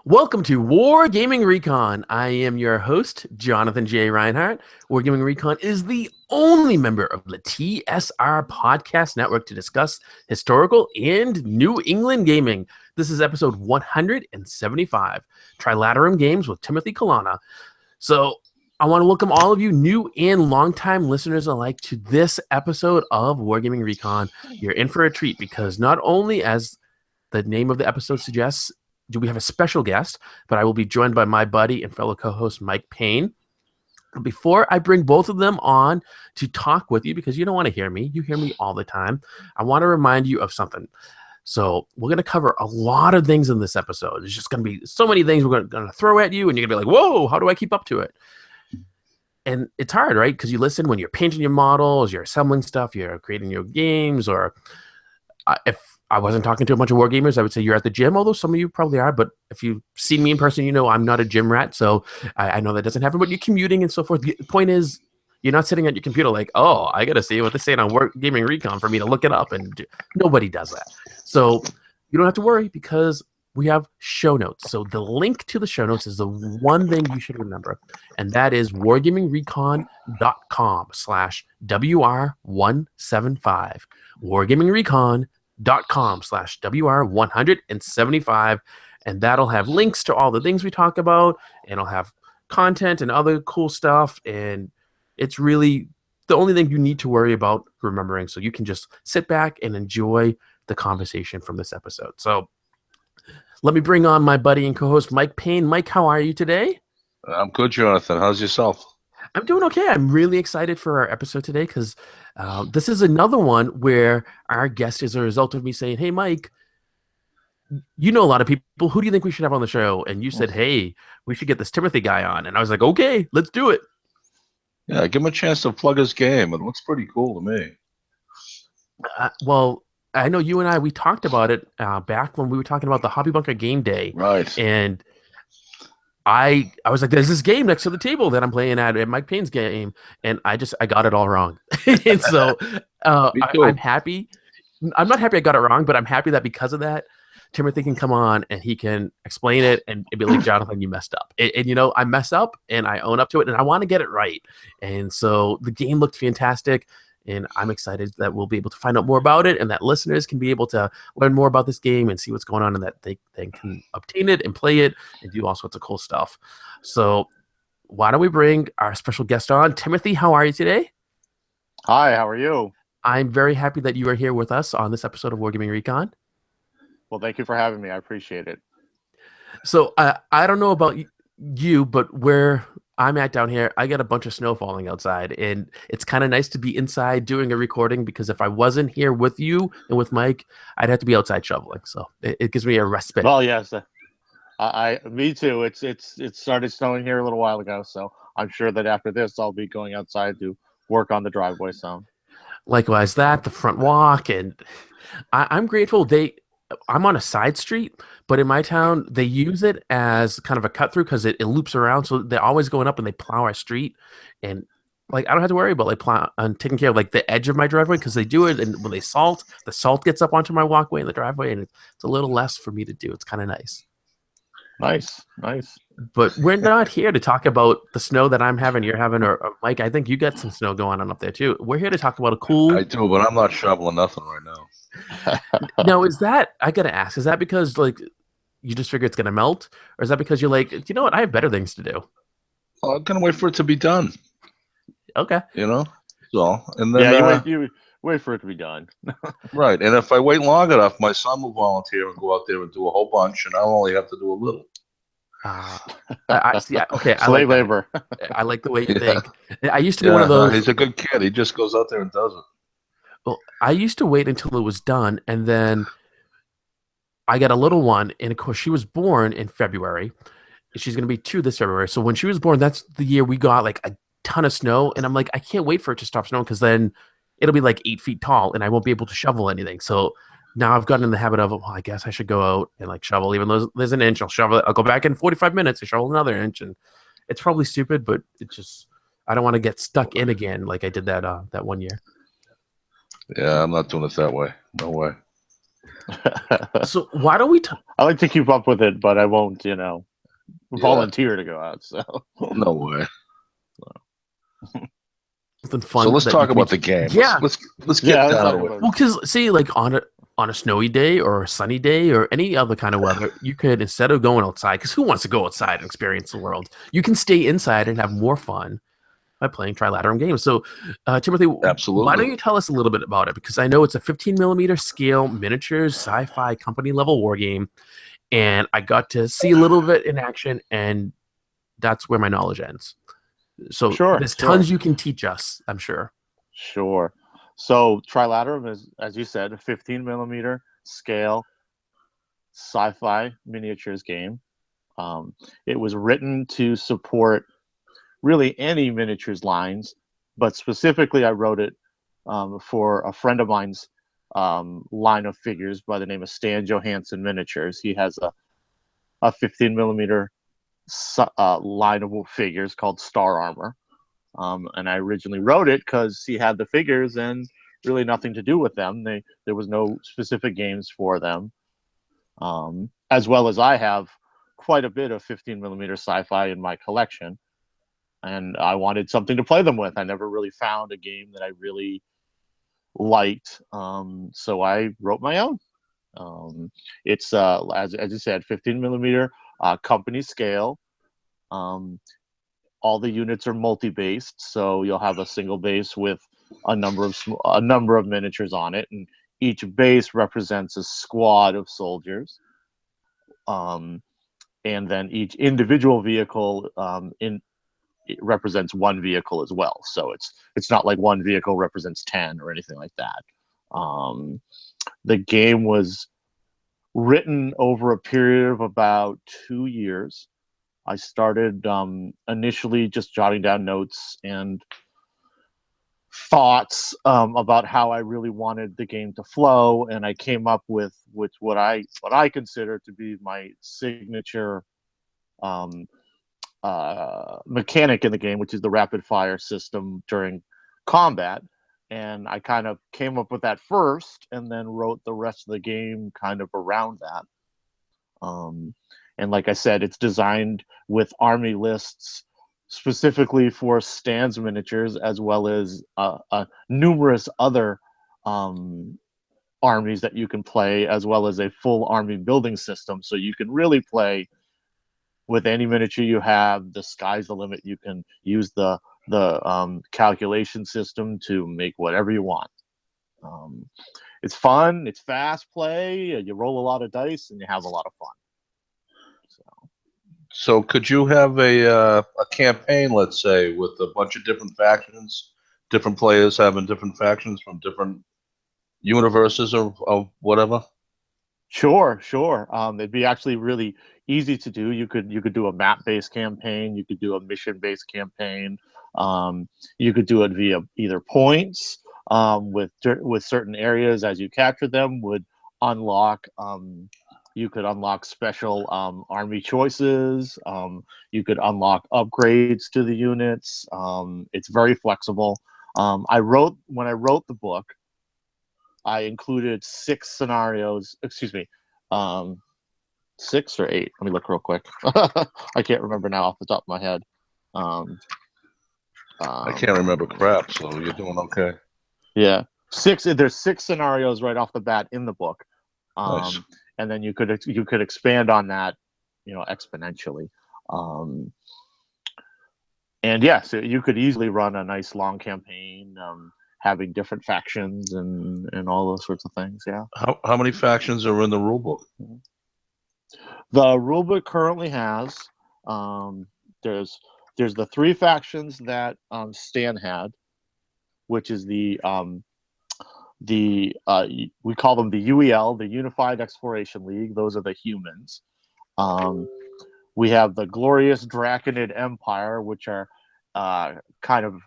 Welcome to Wargaming Recon. I am your host, Jonathan J. Reinhardt. Wargaming Recon is the only member of the TSR Podcast Network to discuss historical and New England gaming. This is episode 175, Trilaterum Games with Timothy Colonna. So I want to welcome all of you new and longtime listeners alike to this episode of Wargaming Recon. You're in for a treat because not only, as the name of the episode suggests, do we have a special guest, but I will be joined by my buddy and fellow co-host Mike Payne. Before I bring both of them on to talk with you, because you don't want to hear me, you hear me all the time, I want to remind you of something. So we're going to cover a lot of things in this episode. There's just going to be so many things we're going to throw at you, and you're going to be like, whoa, how do I keep up to it? And it's hard, right? Because you listen when you're painting your models, you're assembling stuff, you're creating your games, or if I wasn't talking to a bunch of wargamers, I would say you're at the gym, although some of you probably are. But if you've seen me in person, you know I'm not a gym rat, so I know that doesn't happen. But you're commuting and so forth. The point is, you're not sitting at your computer like, oh, I got to see what they're saying on Wargaming Recon for me to look it up. And nobody does that. So you don't have to worry because we have show notes. So the link to the show notes is the one thing you should remember, and that is wargamingrecon.com/WR175. wargamingrecon.com/WR175, and that'll have links to all the things we talk about, and it'll have content and other cool stuff, and it's really the only thing you need to worry about remembering, so you can just sit back and enjoy the conversation from this episode. So let me bring on my buddy and co-host Mike Payne. Mike, how are you today? I'm good, Jonathan. How's yourself? I'm doing okay. I'm really excited for our episode today because this is another one where our guest is a result of me saying, hey, Mike, you know a lot of people. Who do you think we should have on the show? And you said, hey, we should get this Timothy guy on. And I was like, okay, let's do it. Yeah, give him a chance to plug his game. It looks pretty cool to me. Well, I know you and I, we talked about it back when we were talking about the Hobby Bunker game day. Right. And I was like, there's this game next to the table that I'm playing at Mike Payne's game, and I got it all wrong. And so I'm happy. I'm not happy I got it wrong, but I'm happy that because of that, Timothy can come on and he can explain it and be like, Jonathan, you messed up. And you know, I mess up and I own up to it, and I want to get it right. And so the game looked fantastic. And I'm excited that we'll be able to find out more about it, and that listeners can be able to learn more about this game and see what's going on, and that they can obtain it and play it and do all sorts of cool stuff. So why don't we bring our special guest on? Timothy, how are you today? Hi, how are you? I'm very happy that you are here with us on this episode of Wargaming Recon. Well, thank you for having me. I appreciate it. So I don't know about you, but where I'm at down here, I got a bunch of snow falling outside, and it's kind of nice to be inside doing a recording, because if I wasn't here with you and with Mike, I'd have to be outside shoveling. So it gives me a respite. Well, yes, me too. It started snowing here a little while ago, so I'm sure that after this, I'll be going outside to work on the driveway some. Likewise, the front walk, and I'm grateful I'm on a side street, but in my town, they use it as kind of a cut through because it loops around. So they're always going up and they plow our street. And like, I don't have to worry about like taking care of like the edge of my driveway, because they do it. And when they salt, the salt gets up onto my walkway in the driveway, and it's a little less for me to do. It's kind of nice. Nice. But we're not here to talk about the snow that I'm having, you're having, or Mike, I think you got some snow going on up there too. We're here to talk about a cool. I do, but I'm not shoveling nothing right now. Now, I gotta ask, is that because like you just figure it's gonna melt, or is that because you're like, you know what, I have better things to do? Well, I'm gonna wait for it to be done. Okay. You know, so and then you wait for it to be done. Right, and if I wait long enough, my son will volunteer and go out there and do a whole bunch, and I'll only have to do a little. I see. Okay, Slave labor. I like the way you think. I used to be one of those. He's a good kid. He just goes out there and does it. Well, I used to wait until it was done, and then I got a little one, and of course she was born in February. She's going to be 2 this February. So when she was born, that's the year we got like a ton of snow, and I'm like, I can't wait for it to stop snowing, because then it'll be like 8 feet tall, and I won't be able to shovel anything. So now I've gotten in the habit of, well, I guess I should go out and like shovel, even though there's an inch. I'll shovel it. I'll go back in 45 minutes and shovel another inch, and it's probably stupid, but it just, I don't want to get stuck in again like I did that one year. Yeah, I'm not doing it that way. No way. So why don't we? I like to keep up with it, but I won't, volunteer Yeah. to go out. So No way. Something So fun let's that you talk can be. about the game. Yeah. Let's yeah, get let's down talk to it. about Well, it. because see, like on a snowy day or a sunny day or any other kind of weather, you could, instead of going outside, because who wants to go outside and experience the world? You can stay inside and have more fun by playing Trilaterum Games. So, Timothy, why Absolutely. don't you tell us a little bit about it? Because I know it's a 15 millimeter scale miniatures sci-fi company level war game, and I got to see a little bit in action, and that's where my knowledge ends. So Sure, there's sure. tons you can teach us, I'm sure. Sure. So Trilaterum is, as you said, a 15 millimeter scale sci-fi miniatures game. It was written to support really any miniatures lines, but specifically I wrote it for a friend of mine's line of figures by the name of Stan Johansson Miniatures. He has a 15 millimeter line of figures called Star Armor. And I originally wrote it because he had the figures and really nothing to do with them. There was no specific games for them, as well as I have quite a bit of 15 millimeter sci-fi in my collection, and I wanted something to play them with. I never really found a game that I really liked, so I wrote my own. It's as you said, 15 millimeter company scale. Um, all the units are multi-based, so you'll have a single base with a number of miniatures on it, and each base represents a squad of soldiers. Um, and then each individual vehicle it represents one vehicle as well. So it's not like one vehicle represents 10 or anything like that. The game was written over a period of about 2 years. I started initially just jotting down notes and thoughts about how I really wanted the game to flow, and I came up with what I consider to be my signature um, mechanic in the game, which is the rapid fire system during combat. And I kind of came up with that first, and then wrote the rest of the game kind of around that. Um, and like I said, it's designed with army lists specifically for Stan's miniatures, as well as numerous other um, armies that you can play, as well as a full army building system. So you can really play with any miniature you have. The sky's the limit. You can use the calculation system to make whatever you want. Um, it's fun. It's fast play. You roll a lot of dice and you have a lot of fun. So could you have a campaign, let's say, with a bunch of different factions, different players having different factions from different universes or whatever? Sure, sure. It'd be actually really easy to do. You could do a map-based campaign. You could do a mission-based campaign. You could do it via either points, with certain areas as you capture them would unlock. You could unlock special army choices. You could unlock upgrades to the units. It's very flexible. When I wrote the book, I included 6 scenarios. Excuse me, 6 or 8. Let me look real quick. I can't remember now off the top of my head. Um, I can't remember crap, so you're doing okay. yeah, 6. There's 6 scenarios right off the bat in the book, Nice. and then you could expand on that, exponentially. Um, and yeah, so you could easily run a nice long campaign, having different factions and all those sorts of things. Yeah. How many factions are in the rulebook? The rulebook currently has um, there's the 3 factions that Stan had, which is the we call them the UEL, the Unified Exploration League. Those are the humans. Um, we have the Glorious Draconid Empire, which are kind of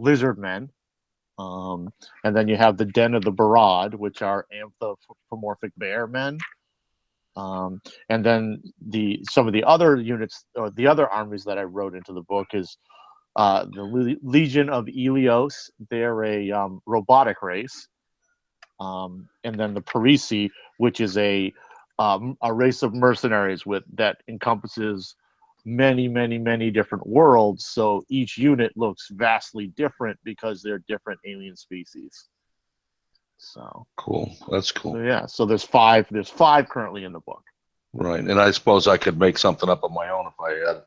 lizard men. And then you have the Den of the Barad, which are anthropomorphic bear men. And then some of the other units, or the other armies that I wrote into the book, is the Legion of Elios. They're a robotic race. and then the Parisi, which is a race of mercenaries that encompasses many different worlds. So each unit looks vastly different because they're different alien species. So Cool. That's cool. so yeah, so there's five currently in the book. Right. And I suppose I could make something up of my own if I had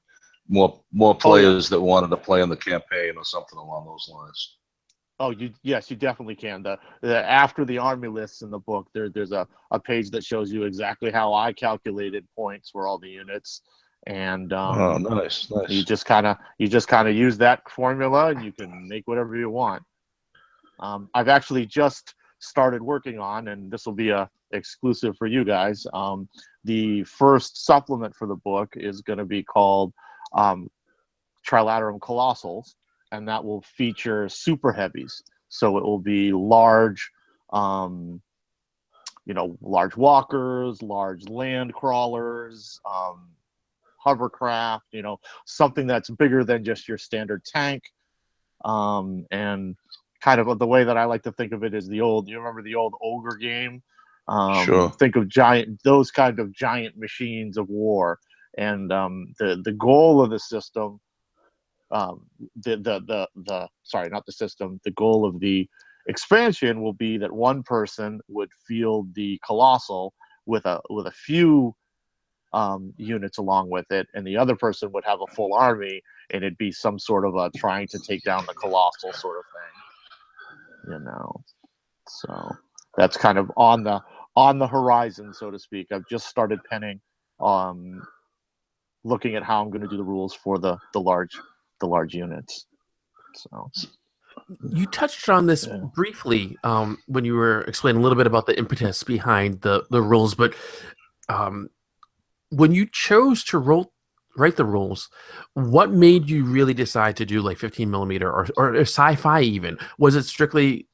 more players that wanted to play in the campaign or something along those lines. Yes, you definitely can. The after the army lists in the book, there's a page that shows you exactly how I calculated points for all the units, and nice. you just kind of use that formula, and you can make whatever you want. I've actually just started working on, and this will be a exclusive for you guys. The first supplement for the book is going to be called Trilaterum Colossals, and that will feature super heavies. So it will be large, large walkers, large land crawlers, hovercraft, something that's bigger than just your standard tank. And kind of the way that I like to think of it is you remember the old ogre game? Sure. Think of those kind of giant machines of war. And the goal of the system, the goal of the expansion will be that one person would field the colossal with a few units along with it, and the other person would have a full army, and it'd be some sort of a trying to take down the colossal sort of thing. So that's kind of on the horizon, so to speak. I've just started penning, looking at how I'm going to do the rules for the large units. So You touched on this briefly when you were explaining a little bit about the impetus behind the rules, but when you chose to write the rules, what made you really decide to do like 15 millimeter or sci-fi even? Was it strictly,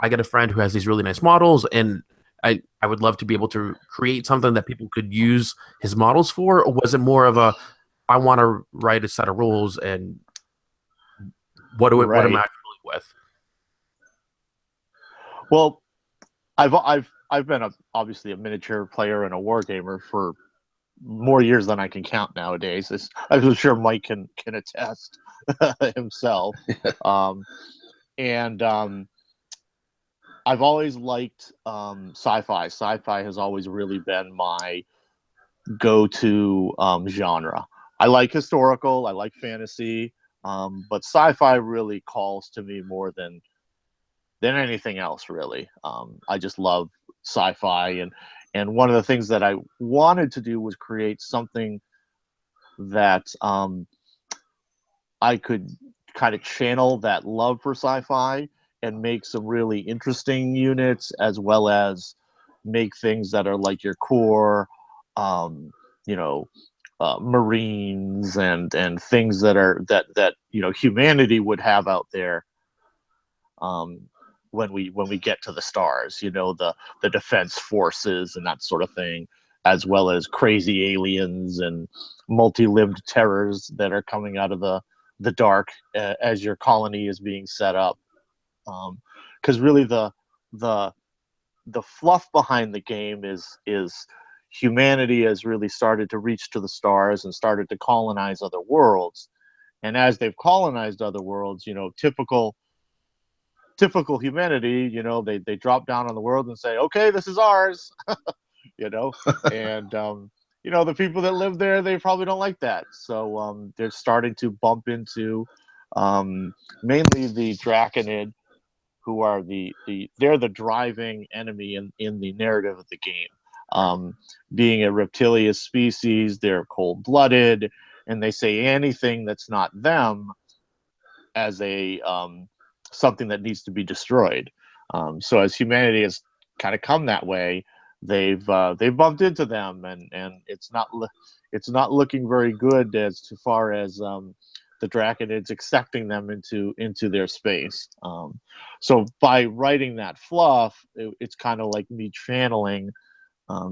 I got a friend who has these really nice models, and I would love to be able to create something that people could use his models for? Or was it more of a, I want to write a set of rules, and what am I dealing with? Well, I've been obviously a miniature player and a wargamer for more years than I can count nowadays. I'm sure Mike can attest himself. And I've always liked sci-fi. Sci-fi has always really been my go-to genre. I like historical, I like fantasy, but sci-fi really calls to me more than anything else, really. I just love sci-fi, and one of the things that I wanted to do was create something that I could kind of channel that love for sci-fi and make some really interesting units, as well as make things that are like your core, Marines and things that humanity would have out there. When we get to the stars, the defense forces and that sort of thing, as well as crazy aliens and multi-limbed terrors that are coming out of the dark as your colony is being set up. Because really the fluff behind the game is humanity has really started to reach to the stars and started to colonize other worlds, and as they've colonized other worlds, typical humanity, they drop down on the world and say, okay, this is ours. And the people that live there, they probably don't like that, so they're starting to bump into mainly the Draconid, who are they're the driving enemy in the narrative of the game. Being a reptilian species, they're cold-blooded, and they say anything that's not them as a something that needs to be destroyed. So as humanity has kind of come that way, they've bumped into them, and it's not looking very good as far as the Draconids accepting them into their space. So by writing that fluff, it's kind of like me channeling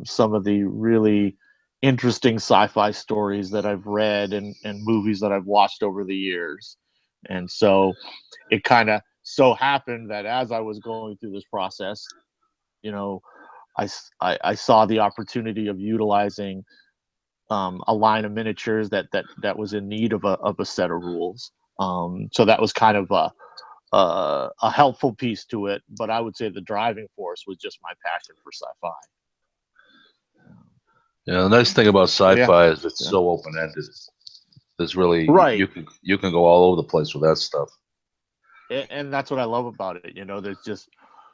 some of the really interesting sci-fi stories that I've read and movies that I've watched over the years. And so it kind of so happened that as I was going through this process, I saw the opportunity of utilizing a line of miniatures that was in need of a set of rules. So that was kind of a helpful piece to it. But I would say the driving force was just my passion for sci-fi. Yeah, the nice thing about sci-fi is it's so open-ended. There's really you can go all over the place with that stuff. And that's what I love about it. There's just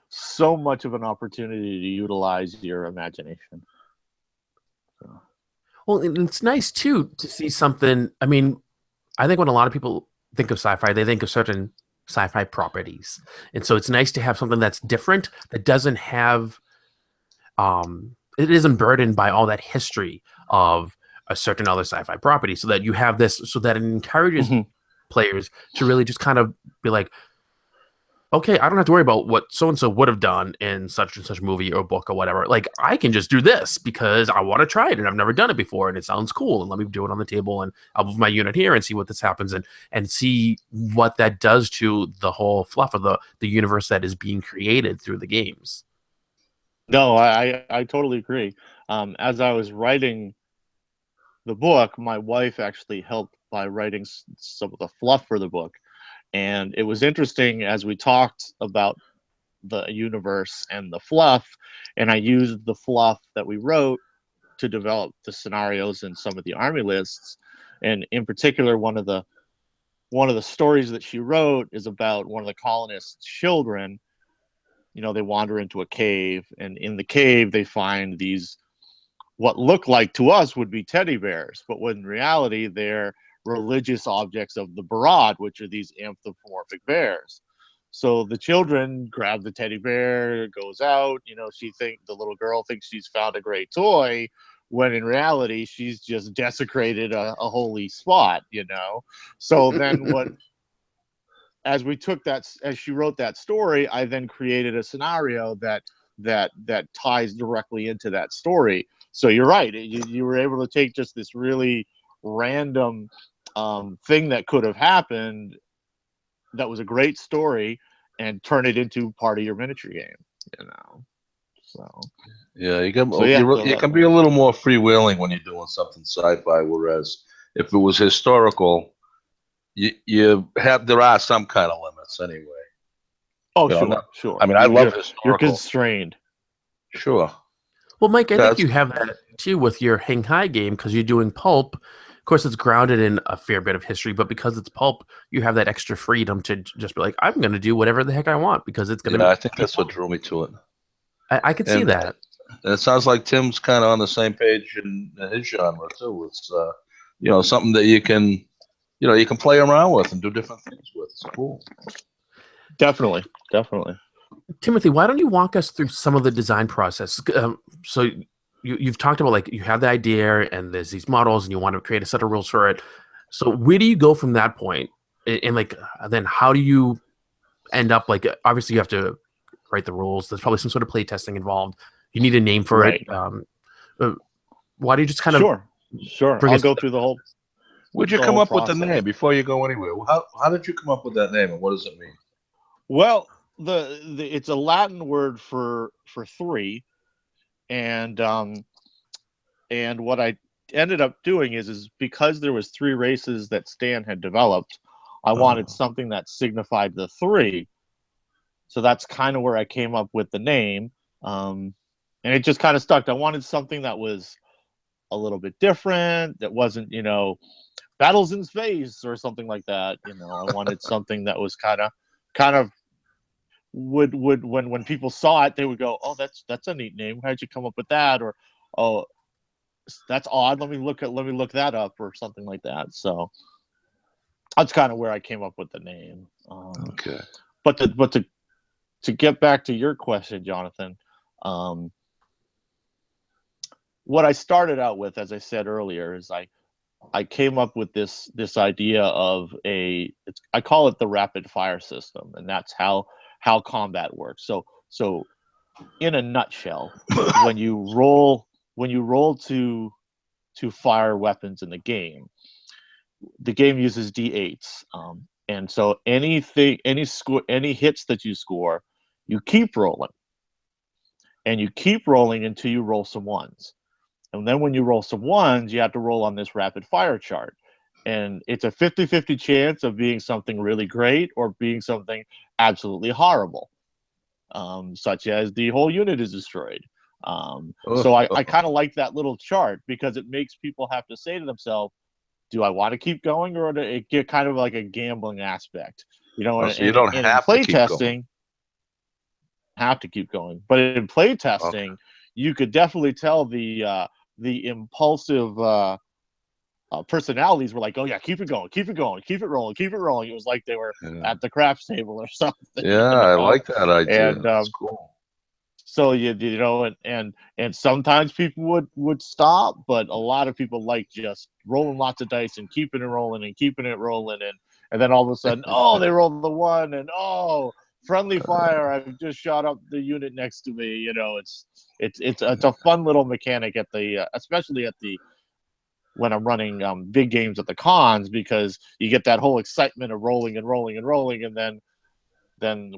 so much of an opportunity to utilize your imagination. So. Well, and it's nice too to see something. I mean, I think when a lot of people think of sci-fi, they think of certain sci-fi properties, and so it's nice to have something that's different, that doesn't have, it isn't burdened by all that history of a certain other sci-fi property, so that you have this, so that it encourages players to really just kind of be like, okay, I don't have to worry about what so-and-so would have done in such and such movie or book or whatever. Like, I can just do this because I want to try it and I've never done it before and it sounds cool, and let me do it on the table and I'll move my unit here and see what this happens, and see what that does to the whole fluff of the universe that is being created through the games. No, I totally agree. As I was writing the book, my wife actually helped by writing some of the fluff for the book. And it was interesting as we talked about the universe and the fluff, and I used the fluff that we wrote to develop the scenarios and some of the army lists. And in particular, one of the stories that she wrote is about one of the colonists' children. They wander into a cave, and in the cave they find these, what look like to us would be teddy bears, but when in reality they're religious objects of the Barad, which are these anthropomorphic bears. So the children grab the teddy bear, it goes out, the little girl thinks she's found a great toy, when in reality she's just desecrated a holy spot. So then as she wrote that story, I then created a scenario that ties directly into that story. So you're right, you were able to take just this really random thing that could have happened, that was a great story, and turn it into part of your miniature game. So yeah, you can be a little more freewheeling when you're doing something sci-fi, whereas if it was historical, there are some kind of limits anyway. Sure. I mean, I love historical. You're constrained. Sure. Well, Mike, I think you have that too with your Hang High game, because you're doing pulp. Of course, it's grounded in a fair bit of history, but because it's pulp, you have that extra freedom to just be like, I'm going to do whatever the heck I want because it's going to be. I think that's what drew me to it. I could see that. And it sounds like Tim's kind of on the same page in his genre too. It's something that you can play around with and do different things with. It's cool. Definitely. Timothy, why don't you walk us through some of the design process? So you've talked about, like, you have the idea and there's these models and you want to create a set of rules for it. So where do you go from that point? And then how do you end up, like, obviously you have to write the rules. There's probably some sort of play testing involved. You need a name for it. Why do you just kind of... Sure. I'll go through the whole... Where'd you come up with the name before you go anywhere? How did you come up with that name, and what does it mean? Well, it's a Latin word for three, and what I ended up doing is because there was three races that Stan had developed, I wanted something that signified the three. So that's kind of where I came up with the name, and it just kind of stuck. I wanted something that was a little bit different, that wasn't, battles in space or something like that. I wanted something that was kind of would when people saw it, they would go, oh, that's a neat name. How'd you come up with that? Or, oh, that's odd. Let me look that up, or something like that. So that's kind of where I came up with the name. Okay. But to get back to your question, Jonathan, what I started out with, as I said earlier, is I came up with this idea of I call it the rapid fire system, and that's how combat works. So in a nutshell, when you roll to fire weapons in the game uses D8s, and so any hits that you score, you keep rolling, and you keep rolling until you roll some ones. And then when you roll some ones, you have to roll on this rapid fire chart. And it's a 50-50 chance of being something really great or being something absolutely horrible, such as the whole unit is destroyed. So I kind of like that little chart because it makes people have to say to themselves, do I want to keep going, or do it get kind of like a gambling aspect? You know, so you don't in have to play keep going. testing, have to keep going. But in play testing, you could definitely tell the impulsive personalities were like, oh yeah, keep it going, keep it going, keep it rolling, keep it rolling. It was like they were at the craps table or something. Yeah, I like that idea. And that's cool. so you know, and sometimes people would stop, but a lot of people like just rolling lots of dice and keeping it rolling and keeping it rolling, and then all of a sudden, oh, they rolled the one, and oh, friendly fire! I've just shot up the unit next to me. You know, it's a fun little mechanic at the especially at the when I'm running big games at the cons, because you get that whole excitement of rolling and rolling and rolling, and then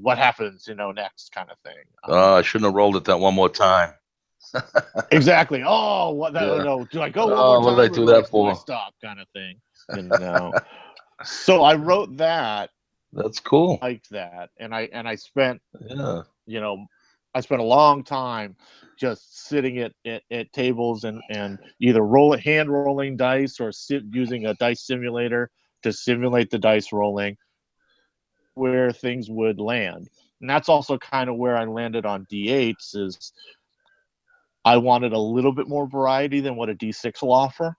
what happens, you know, next kind of thing. I shouldn't have rolled it that one more time. Exactly. Oh, what that? Yeah. No, do I go one more time? What did I do that for? Do I stop? Kind of thing. You know. So I wrote that. That's cool. Like that, and I spent, Yeah. you know, I spent a long time just sitting at tables and either hand rolling dice or using a dice simulator to simulate the dice rolling, where things would land. And that's also kind of where I landed on D8s. Is I wanted a little bit more variety than what a D6 will offer.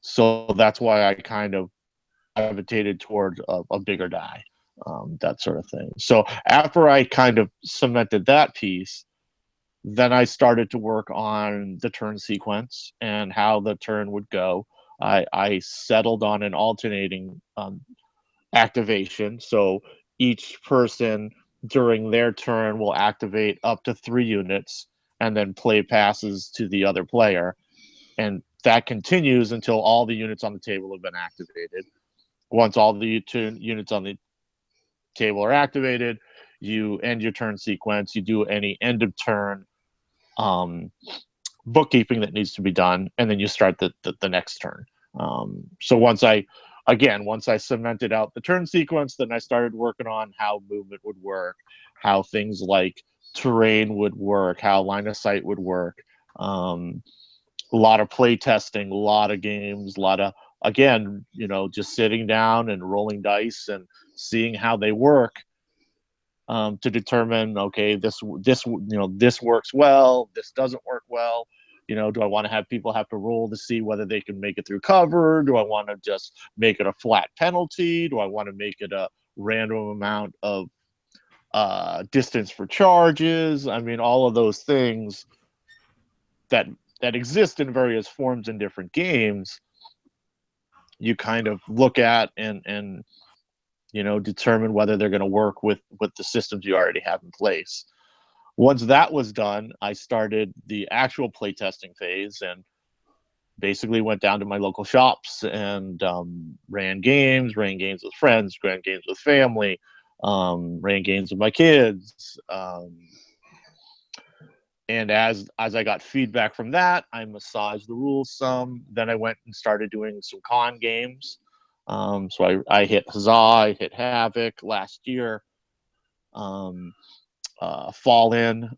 So that's why I kind of gravitated toward a bigger die, that sort of thing. So after I kind of cemented that piece, then I started to work on the turn sequence and how the turn would go. I settled on an alternating activation. So each person during their turn will activate up to 3 units and then play passes to the other player. And that continues until all the units on the table have been activated. Once all the units on the table are activated, you end your turn sequence. You do any end of turn bookkeeping that needs to be done, and then you start the next turn. So once I cemented out the turn sequence, then I started working on how movement would work, how things like terrain would work, how line of sight would work. A lot of play testing, a lot of games, a lot of, again, you know, just sitting down and rolling dice and seeing how they work, to determine, okay, this works well, this doesn't work well. You know, do I want to have people have to roll to see whether they can make it through cover? Do I want to just make it a flat penalty? Do I want to make it a random amount of distance for charges? I mean, all of those things that exist in various forms in different games, you kind of look at and you know, determine whether they're going to work with the systems you already have in place. Once that was done, I started the actual playtesting phase and basically went down to my local shops and ran games with friends, ran games with family, ran games with my kids. And as I got feedback from that, I massaged the rules some. Then I went and started doing some con games. So I hit Huzzah, I hit Havoc last year, Fall In,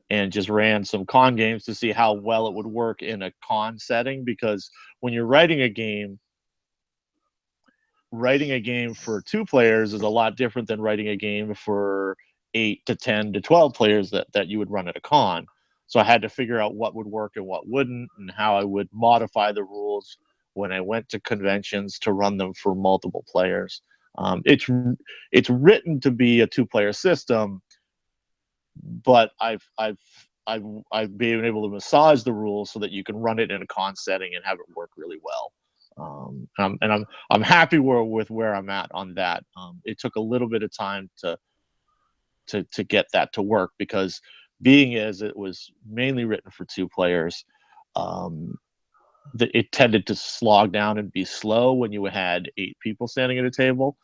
and just ran some con games to see how well it would work in a con setting. Because when you're writing a game for 2 players is a lot different than writing a game for 8 to 10 to 12 players that you would run at a con. So I had to figure out what would work and what wouldn't, and how I would modify the rules when I went to conventions to run them for multiple players. It's written to be a 2-player system, but I've been able to massage the rules so that you can run it in a con setting and have it work really well. And I'm happy with where I'm at on that. It took a little bit of time to get that to work, because being as it was mainly written for 2 players, it tended to slog down and be slow when you had 8 people standing at a table.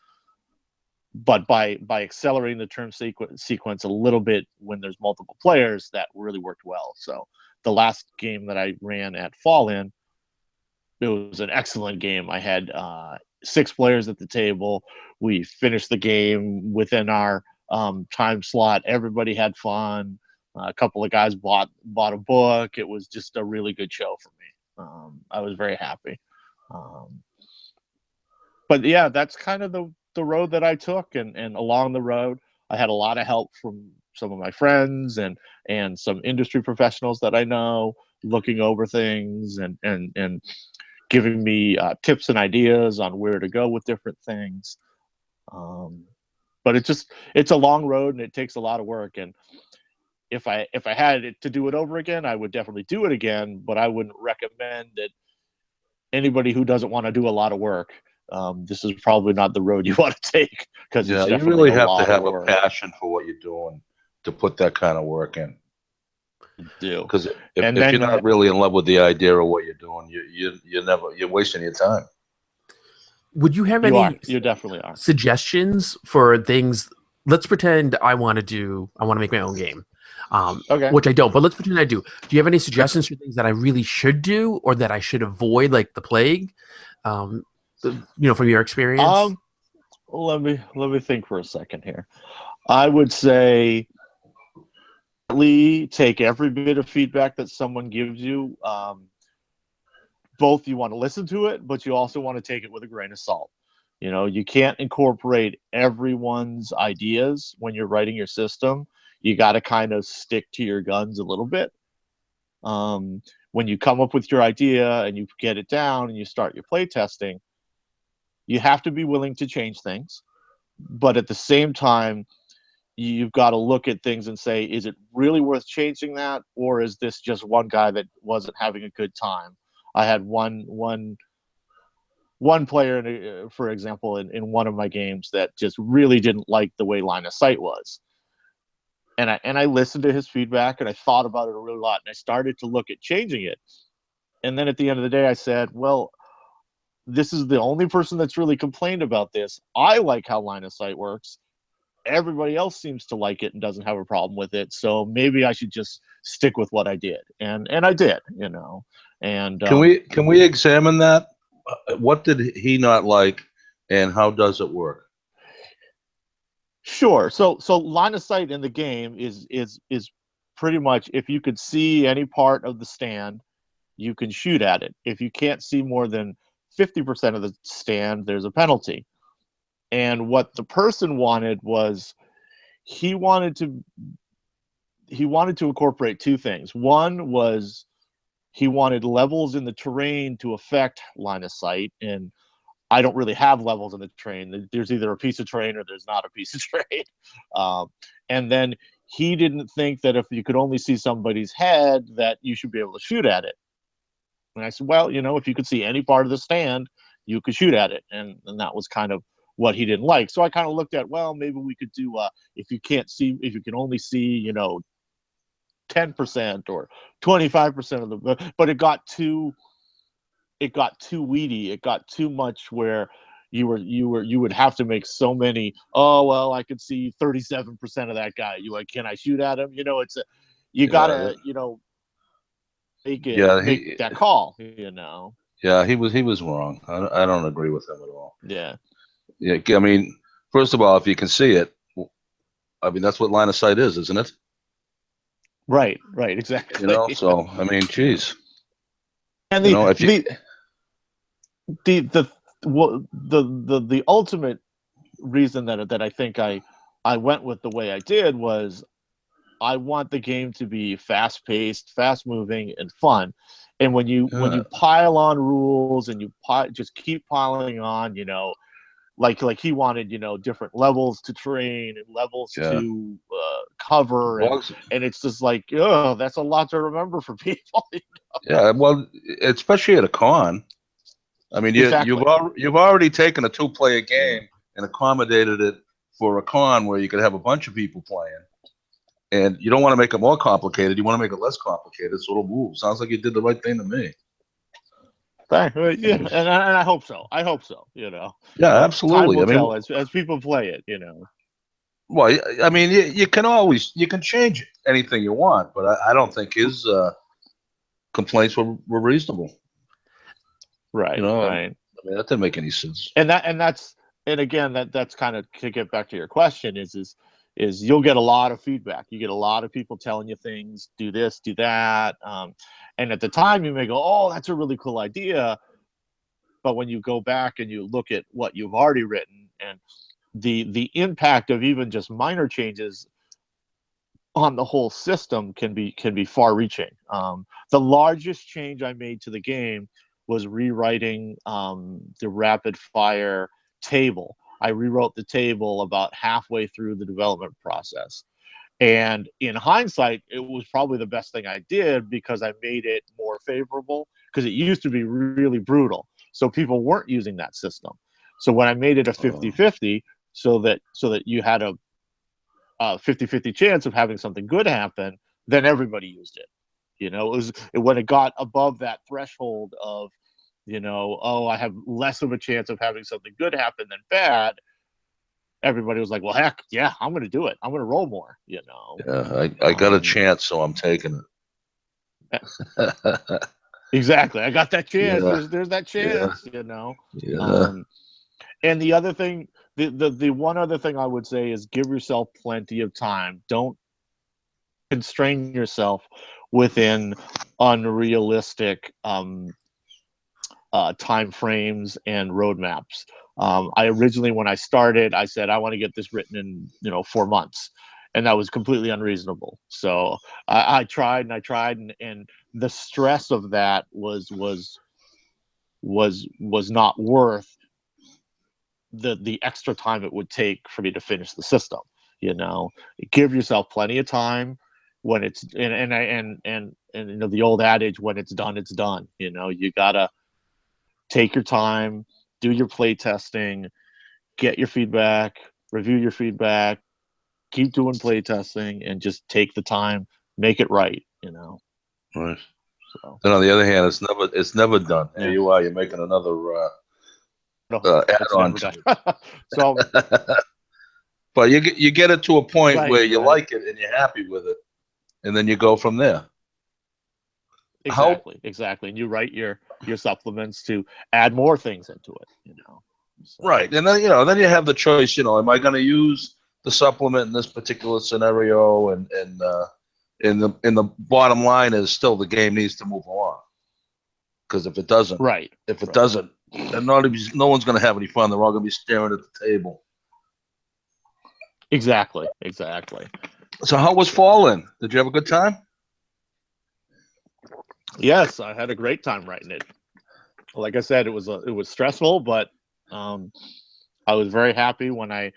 but by accelerating the turn sequence a little bit when there's multiple players, that really worked well. So the last game that I ran at Fall In, it was an excellent game. I had 6 players at the table. We finished the game within our time slot. Everybody had fun. A couple of guys bought a book. It was just a really good show for me. I was very happy. But yeah, that's kind of the road that I took, and along the road, I had a lot of help from some of my friends and some industry professionals that I know, looking over things and giving me tips and ideas on where to go with different things. But it's a long road, and it takes a lot of work. And if I had it to do it over again, I would definitely do it again. But I wouldn't recommend that anybody who doesn't want to do a lot of work. This is probably not the road you want to take, because Yeah, you really have to have a passion for what you're doing to put that kind of work in. Do because if you're not really in love with the idea of what you're doing, you're wasting your time. Would you have you definitely are suggestions for things? Let's pretend I want to make my own game. Okay. Which I don't, but let's pretend I do. Do you have any suggestions for things that I really should do or that I should avoid, like the plague? From your experience. Let me think for a second here. I would say take every bit of feedback that someone gives you. Both you want to listen to it, but you also want to take it with a grain of salt. You can't incorporate everyone's ideas when you're writing your system. You got to kind of stick to your guns a little bit. When you come up with your idea and you get it down and you start your play testing, you have to be willing to change things. But at the same time, you've got to look at things and say, is it really worth changing that? Or is this just one guy that wasn't having a good time? I had one player, for example, in one of my games that just really didn't like the way line of sight was. And I listened to his feedback, and I thought about it a really lot, and I started to look at changing it. And then at the end of the day, I said, well, this is the only person that's really complained about this. I like how line of sight works. Everybody else seems to like it and doesn't have a problem with it. So maybe I should just stick with what I did. And I did, And can we examine that? What did he not like, and how does it work? Sure. So line of sight in the game is pretty much, if you could see any part of the stand, you can shoot at it. If you can't see more than 50% of the stand, there's a penalty. And what the person wanted was he wanted to incorporate 2 things. One was he wanted levels in the terrain to affect line of sight, and I don't really have levels in the terrain. There's either a piece of terrain or there's not a piece of terrain. And then he didn't think that if you could only see somebody's head, that you should be able to shoot at it. And I said, well, if you could see any part of the stand, you could shoot at it. And that was kind of what he didn't like. So I kind of looked at, well, maybe we could do, if you can only see, 10% or 25% of the, but it got too weedy. It got too much where you would have to make so many, oh, well, I could see 37% of that guy. Can I shoot at him? You gotta, make that call, Yeah, he was wrong. I don't agree with him at all. Yeah. Yeah, I mean, first of all, if you can see it, I mean, that's what line of sight is, isn't it? Right, exactly. So I mean, geez. And the ultimate reason that I think I went with the way I did was I want the game to be fast-paced, fast-moving, and fun. And when you pile on rules and you just keep piling on, like he wanted, different levels to terrain and levels to cover, and it's just like, oh, that's a lot to remember for people. Yeah, well, especially at a con. I mean, you've already taken a 2-player game and accommodated it for a con where you could have a bunch of people playing, and you don't want to make it more complicated. You want to make it less complicated, so it'll move. Sounds like you did the right thing to me. Yeah, and I hope so. I hope so. Yeah, Time absolutely. will tell as people play it. Well, I mean, you can change anything you want, but I don't think his complaints were reasonable. Right. Right. I mean, that didn't make any sense. And again, that's kind of to get back to your question is you'll get a lot of feedback. You get a lot of people telling you things, do this, do that. And at the time you may go, oh, that's a really cool idea. But when you go back and you look at what you've already written and the impact of even just minor changes on the whole system can be far reaching. The largest change I made to the game was rewriting the rapid fire table. I rewrote the table about halfway through the development process. And in hindsight, it was probably the best thing I did because I made it more favorable, because it used to be really brutal. So people weren't using that system. So when I made it a 50-50, so that you had a 50-50 chance of having something good happen, then everybody used it. When it got above that threshold of, I have less of a chance of having something good happen than bad, everybody was like, well, heck yeah, I'm going to do it. I'm going to roll more, Yeah, I got a chance, so I'm taking it. Exactly. I got that chance. Yeah. There's that chance, Yeah. And the other thing, the one other thing I would say is give yourself plenty of time. Don't constrain yourself within unrealistic time frames and roadmaps. I originally, when I started, I said I want to get this written in 4 months, and that was completely unreasonable. So I tried and I tried, and the stress of that was not worth the extra time it would take for me to finish the system. Give yourself plenty of time. When it's and the old adage, when it's done, it's done. You gotta take your time, do your play testing, get your feedback, review your feedback, keep doing play testing, and just take the time, make it right. Right. So. Then on the other hand, it's never done. Yeah. Here you are, you're making another add-on. So, but you get it to a point where you like it and you're happy with it, and then you go from there. Exactly. And you write your supplements to add more things into it. So. Right, and then then you have the choice. Am I going to use the supplement in this particular scenario? And in the bottom line is still the game needs to move along. Because if it doesn't, then no one's going to have any fun. They're all going to be staring at the table. Exactly. So how was Fallen? Did you have a good time? Yes, I had a great time writing it. Like I said, it was stressful, but I was very happy when I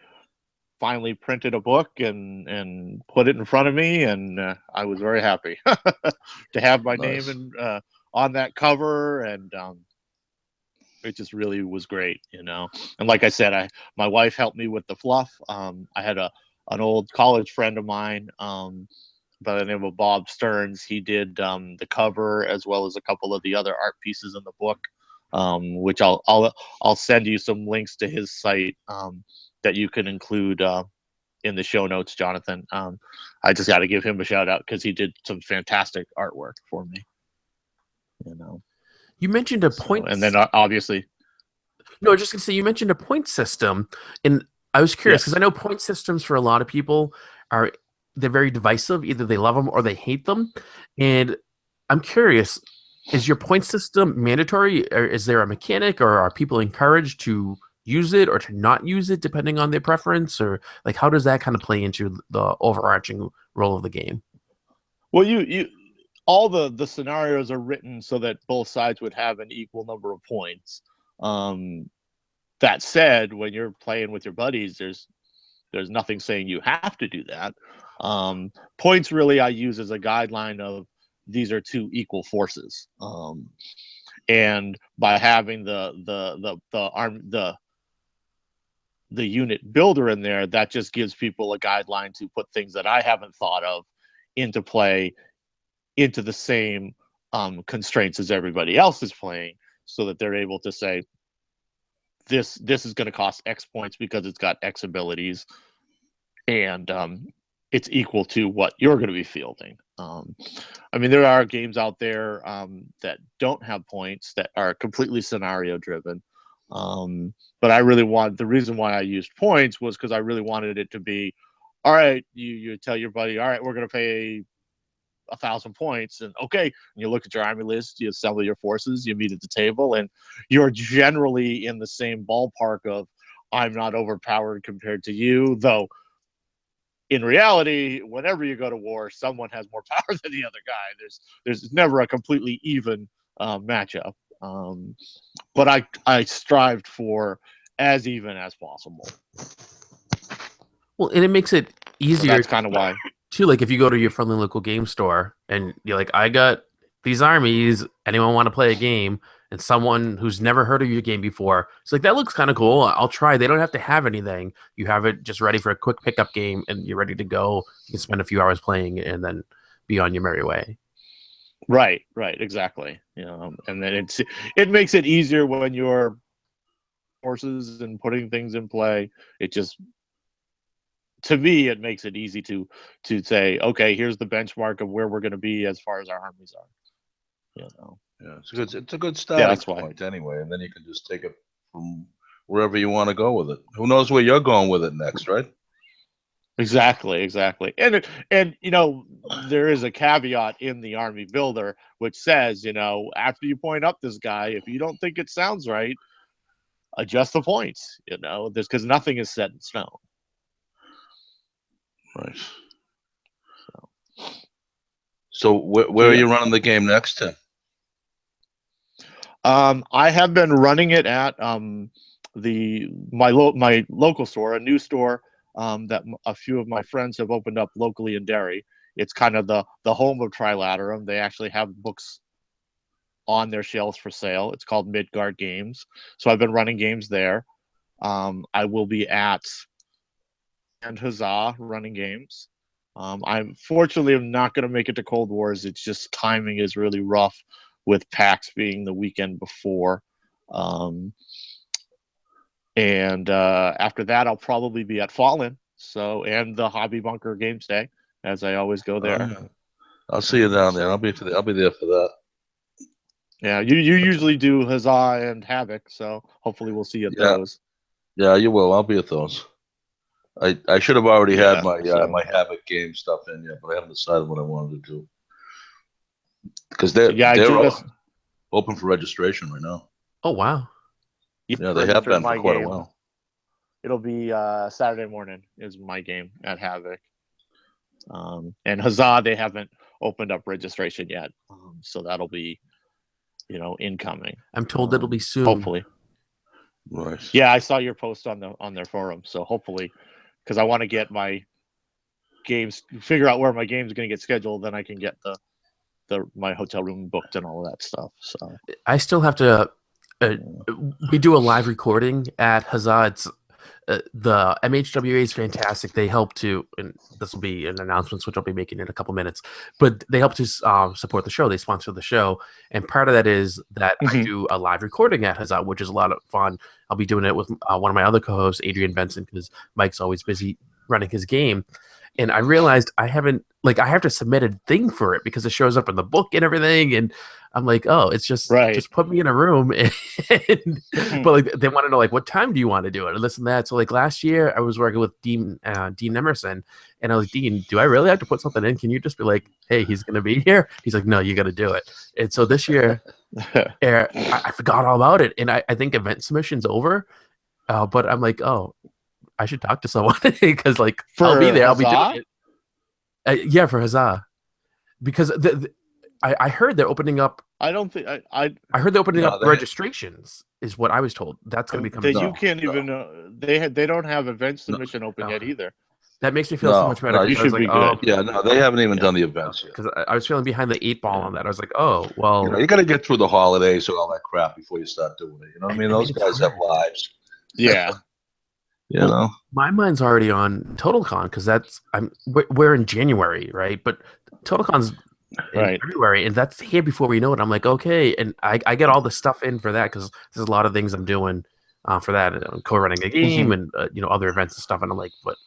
finally printed a book and put it in front of me, and I was very happy to have my name on that cover, and it just really was great, And like I said, my wife helped me with the fluff. I had an old college friend of mine by the name of Bob Stearns. He did the cover as well as a couple of the other art pieces in the book, which I'll send you some links to his site that you can include in the show notes, Jonathan. I just got to give him a shout out because he did some fantastic artwork for me. You mentioned a point, and then obviously, no, I was just gonna say you mentioned a point system, and I was curious because I know point systems for a lot of people they're very divisive. Either they love them or they hate them, and I'm curious: is your point system mandatory, or is there a mechanic, or are people encouraged to use it or to not use it depending on their preference, or like how does that kind of play into the overarching role of the game? Well, you all the scenarios are written so that both sides would have an equal number of points. That said, when you're playing with your buddies, there's nothing saying you have to do that. Points really I use as a guideline of these are two equal forces. And by having the unit builder in there, that just gives people a guideline to put things that I haven't thought of into play, into the same constraints as everybody else is playing, so that they're able to say this is going to cost X points because it's got X abilities, and it's equal to what you're going to be fielding. I mean, there are games out there that don't have points, that are completely scenario driven. But I really the reason why I used points was because I really wanted it to be, all right, you tell your buddy, all right, we're going to pay 1,000 points, and okay, and you look at your army list, you assemble your forces, you meet at the table, and you're generally in the same ballpark of, I'm not overpowered compared to you, though in reality, whenever you go to war, someone has more power than the other guy. There's never a completely even matchup. But I strived for as even as possible. Well, and it makes it easier. So that's kind of why. Too, like if you go to your friendly local game store and you're like, I got these armies, anyone want to play a game? And someone who's never heard of your game before, it's like, that looks kind of cool. I'll try. They don't have to have anything. You have it just ready for a quick pickup game, and you're ready to go. You can spend a few hours playing and then be on your merry way. Right, exactly. And then it makes it easier when you're forces and putting things in play. It just, to me, it makes it easy to say, okay, here's the benchmark of where we're going to be as far as our armies are. Yeah, it's a good starting point point anyway, and then you can just take it from wherever you want to go with it. Who knows where you're going with it next, right? Exactly. And there is a caveat in the army builder which says, after you point up this guy, if you don't think it sounds right, adjust the points. Because nothing is set in stone. Right. So where are you running the game next, Tim? I have been running it at my local store, a new store that a few of my friends have opened up locally in Derry. It's kind of the home of Trilaterum. They actually have books on their shelves for sale. It's called Midgard Games. So I've been running games there. I will be at and Huzzah running games. I'm fortunately not going to make it to Cold Wars. It's just timing is really rough with PAX being the weekend before. And after that, I'll probably be at Fallen, and the Hobby Bunker Games Day, as I always go there. Yeah. I'll see you down there. I'll be there for that. Yeah, you usually do Huzzah and Havoc, so hopefully we'll see you at those. Yeah, you will. I'll be at those. I should have already had my my Havoc game stuff in yet, but I haven't decided what I wanted to do. Because they're open for registration right now. Oh, wow. Yeah, they have been for quite a while. It'll be Saturday morning is my game at Havoc. And Huzzah, they haven't opened up registration yet. So that'll be, incoming. I'm told it'll be soon. Hopefully. Right. Yeah, I saw your post on their forum. So hopefully, because I want to get my games, figure out where my game's going to get scheduled, then I can get my hotel room booked and all of that stuff. So I still have to. We do a live recording at Huzzah. It's the MHWA is fantastic. They help to, and this will be an announcement, which I'll be making in a couple minutes. But they help to support the show. They sponsor the show, and part of that is that I do a live recording at Huzzah, which is a lot of fun. I'll be doing it with one of my other co-hosts, Adrian Benson, because Mike's always busy running his game. And I realized I have to submit a thing for it because it shows up in the book and everything. And I'm like, oh, it's just put me in a room. But they want to know what time do you want to do it and this and that. So last year I was working with Dean Emerson, and I was like, Dean, do I really have to put something in? Can you just be like, hey, he's going to be here? He's like, no, you got to do it. And so this year I forgot all about it. And I think event submission's over. But I'm like, oh, I should talk to someone because I'll be there. I'll be doing it. Yeah, for Huzzah, because I heard they're opening up. I don't think I heard they're opening up registrations. Is what I was told. That's going to be coming. You can't even. They don't have event submission open yet either. That makes me feel so much better. You should be good. Yeah, no, they haven't even done the events yet. Because I was feeling behind the 8 ball on that. I was like, oh well. You got to get through the holidays and all that crap before you start doing it. You know what I mean? Those guys have lives. Yeah. My mind's already on TotalCon because we're in January, right? But TotalCon's in February, and that's here before we know it. I'm like, okay, and I get all the stuff in for that because there's a lot of things I'm doing for that, co-running a game and other events and stuff, and I'm like, what?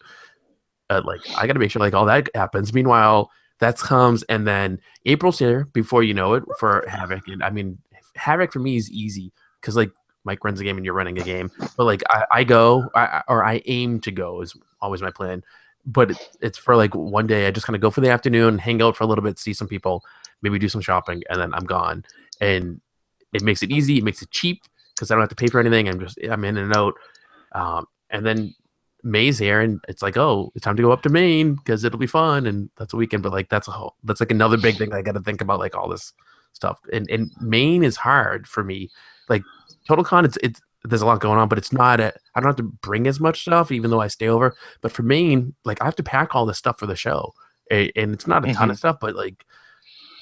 Like I got to make sure like all that happens. Meanwhile, that comes, and then April's here before you know it for Havoc, and I mean Havoc for me is easy because like Mike runs a game and you're running a game, but like I aim to go is always my plan. But it's for like one day. I just kind of go for the afternoon, hang out for a little bit, see some people, maybe do some shopping, and then I'm gone. And it makes it easy. It makes it cheap because I don't have to pay for anything. I'm in and out. And then May's here, and it's like, oh, it's time to go up to Maine because it'll be fun, and that's a weekend. But like that's like another big thing I got to think about, like all this stuff. And Maine is hard for me. Like TotalCon, it's there's a lot going on, but it's not I don't have to bring as much stuff, even though I stay over. But for Maine, like I have to pack all this stuff for the show, and it's not a ton of stuff. But like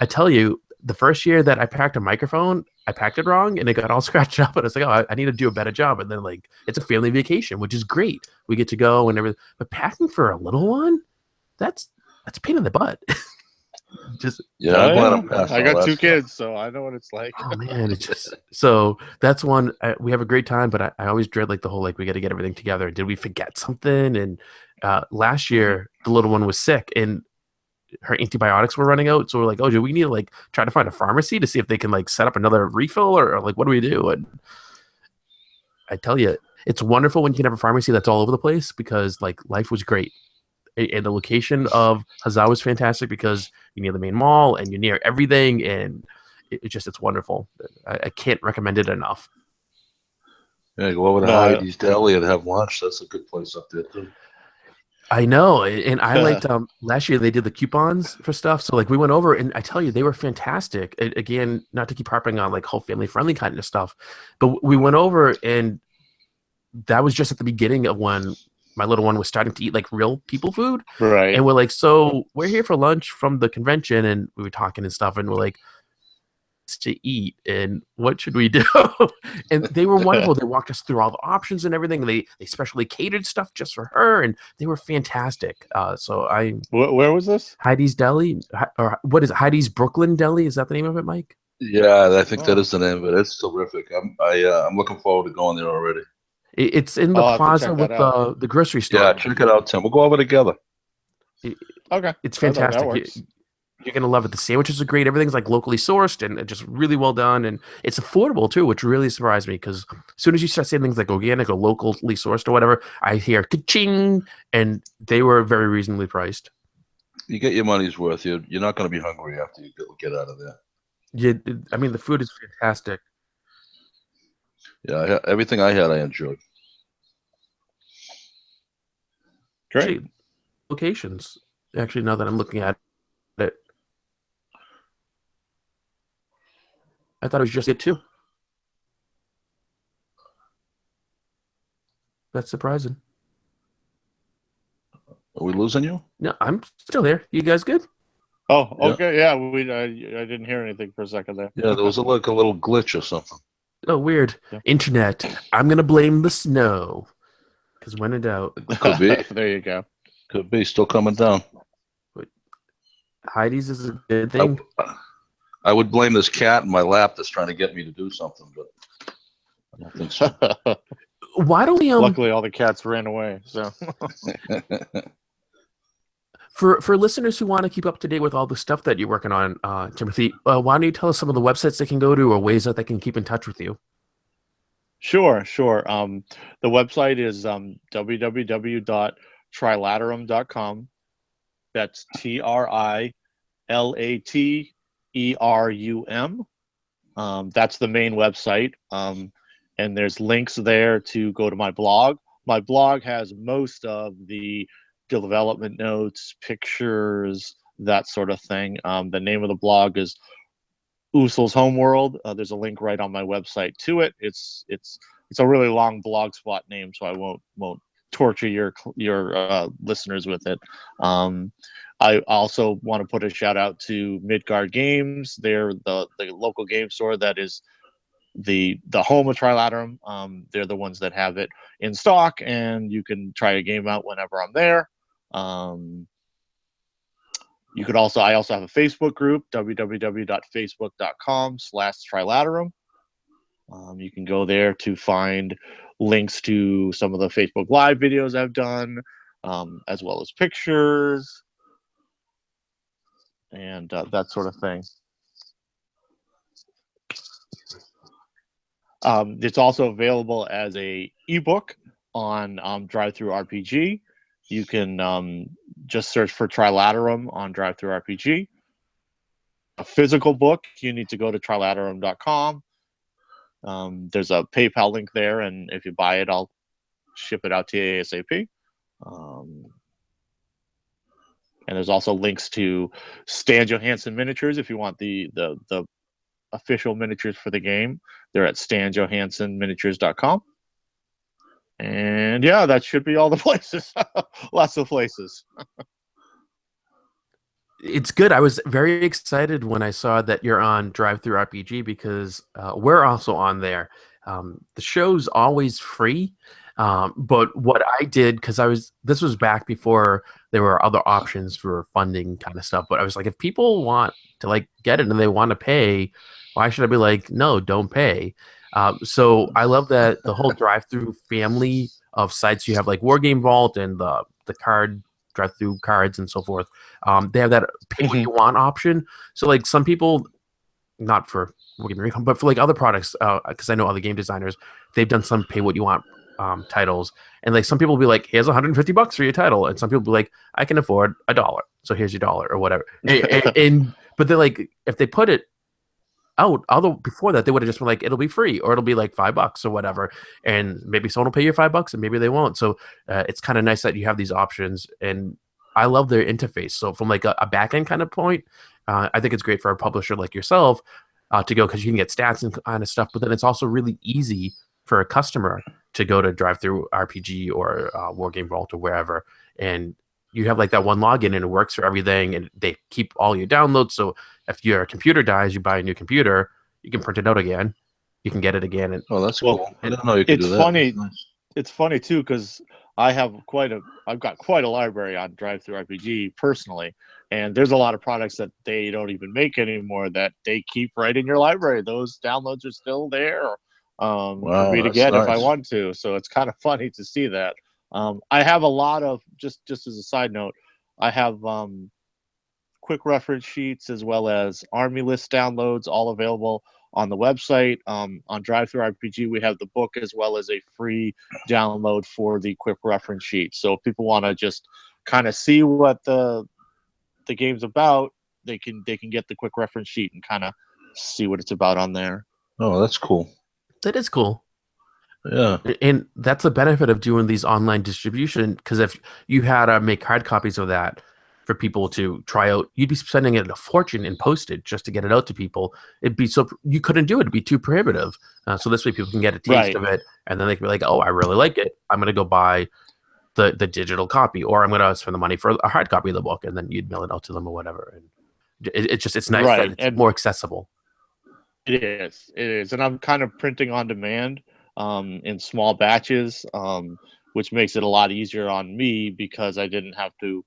I tell you, the first year that I packed a microphone, I packed it wrong, and it got all scratched up. And it's like, oh, I need to do a better job. And then like it's a family vacation, which is great. We get to go and everything. But packing for a little one, that's a pain in the butt. Just I got two kids, so I know what it's like. Oh man, it's just so that's one we have a great time, but I always dread like the whole like we got to get everything together. Did we forget something? And last year the little one was sick and her antibiotics were running out, so we're like, oh, do we need to like try to find a pharmacy to see if they can like set up another refill or like what do we do? And I tell you, it's wonderful when you can have a pharmacy that's all over the place because like life was great. And the location of Huzzah was fantastic because you're near the main mall and you're near everything, and it's wonderful. I can't recommend it enough. Yeah, go over to Heidi's Deli and have lunch. That's a good place up there too. I know, and I liked last year they did the coupons for stuff. So like we went over, and I tell you they were fantastic. Again, not to keep harping on like whole family friendly kind of stuff, but we went over, and that was just at the beginning of when my little one was starting to eat like real people food. Right. And we're like, so we're here for lunch from the convention, and we were talking and stuff, and we're like, to eat, and what should we do? And they were wonderful. They walked us through all the options and everything. They specially catered stuff just for her, and they were fantastic. Where was this? Heidi's Deli, or what is it? Heidi's Brooklyn Deli? Is that the name of it, Mike? Yeah, I think that is the name of it. It's terrific. I'm looking forward to going there already. It's in the plaza with the grocery store. Yeah, check it out, Tim. We'll go over together. Okay. It's fantastic. You're going to love it. The sandwiches are great. Everything's like locally sourced and just really well done. And it's affordable too, which really surprised me because as soon as you start saying things like organic or locally sourced or whatever, I hear ka-ching, and they were very reasonably priced. You get your money's worth. You're not going to be hungry after you get out of there. Yeah, I mean, the food is fantastic. Yeah, everything I had, I enjoyed. Great. Actually, locations. Actually, now that I'm looking at it, I thought it was just it too. That's surprising. Are we losing you? No, I'm still here. You guys good? Oh, okay. Yeah, I didn't hear anything for a second there. Yeah, there was a little glitch or something. Oh, weird. Yeah. Internet. I'm going to blame the snow. Because when in doubt. Could be. There you go. Could be. Still coming down. But Heidi's is a good thing. I would blame this cat in my lap that's trying to get me to do something, but I don't think so. Why don't we... Luckily, all the cats ran away, so... For listeners who want to keep up to date with all the stuff that you're working on, Timothy, why don't you tell us some of the websites they can go to or ways that they can keep in touch with you? Sure. The website is www.trilaterum.com. That's TRILATERUM. That's the main website. And there's links there to go to my blog. My blog has most of the development notes, pictures, that sort of thing. The name of the blog is Usel's Homeworld. There's a link right on my website to it. It's a really long blogspot name, so I won't torture your listeners with it. I also want to put a shout out to Midgard Games. They're the local game store that is the home of Trilaterum. They're the ones that have it in stock, and you can try a game out whenever I'm there. You could also, I also have a Facebook group, www.facebook.com/Trilaterum. You can go there to find links to some of the Facebook Live videos I've done, as well as pictures and that sort of thing. It's also available as a ebook on DriveThruRPG. You can just search for Trilaterum on DriveThruRPG. A physical book, you need to go to trilaterum.com. There's a PayPal link there, and if you buy it, I'll ship it out to you ASAP. And there's also links to Stan Johansson miniatures if you want the official miniatures for the game. They're at stanjohanssonminiatures.com. And yeah, that should be all the places. Lots of places. It's good. I was very excited when I saw that you're on DriveThruRPG because we're also on there. The show's always free, but what I did, because this was back before there were other options for funding kind of stuff. But I was like, if people want to like get it and they want to pay, why should I be like, no, don't pay? So I love that the whole drive-through family of sites. You have like Wargame Vault and the card drive-through cards and so forth. They have that pay what you want option. So like some people, not for Wargaming Recon, but for like other products, because I know other game designers, they've done some pay what you want titles, and like some people will be like, here's $150 for your title, and some people will be like, I can afford $1, so here's your $1 or whatever. But they're like, if they put it out, although before that they would have just been like, it'll be free or it'll be like $5 or whatever, and maybe someone will pay you $5 and maybe they won't. So it's kind of nice that you have these options, and I love their interface. So from like a back end kind of point, I think it's great for a publisher like yourself to go, because you can get stats and kind of stuff, but then it's also really easy for a customer to go to DriveThruRPG or Wargame Vault or wherever, and you have like that one login and it works for everything, and they keep all your downloads. So if your computer dies, you buy a new computer, you can print it out again, you can get it again. And oh, that's cool. I didn't know you could do that. Funny. Nice. It's funny too, because I've got quite a library on DriveThruRPG personally, and there's a lot of products that they don't even make anymore that they keep right in your library. Those downloads are still there for me to get if I want to. So it's kind of funny to see that. I have a lot of, just as a side note, I have quick reference sheets as well as army list downloads, all available on the website. On DriveThruRPG, we have the book as well as a free download for the quick reference sheet. So if people want to just kind of see what the game's about, they can get the quick reference sheet and kind of see what it's about on there. Oh, that's cool. That is cool. Yeah. And that's the benefit of doing these online distribution, because if you had to make hard copies of that for people to try out, you'd be spending a fortune in postage just to get it out to people. It'd be you couldn't do it. It'd be too prohibitive. So this way people can get a taste of it, and then they can be like, oh, I really like it. I'm going to go buy the digital copy, or I'm going to spend the money for a hard copy of the book, and then you'd mail it out to them or whatever. And it's nice that it's more accessible. It is. And I'm kind of printing on demand in small batches, which makes it a lot easier on me because I didn't have to,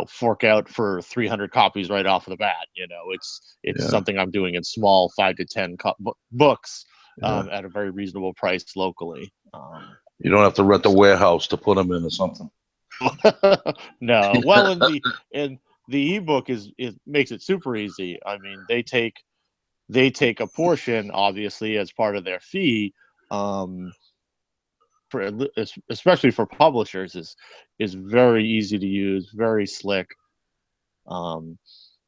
fork out for 300 copies right off of the bat. It's something I'm doing in small 5 to 10 books at a very reasonable price locally. You don't have to rent a warehouse to put them in or something. No. Well, in the ebook makes it super easy. I mean, they take a portion, obviously, as part of their fee, especially for publishers, is very easy to use, very slick, and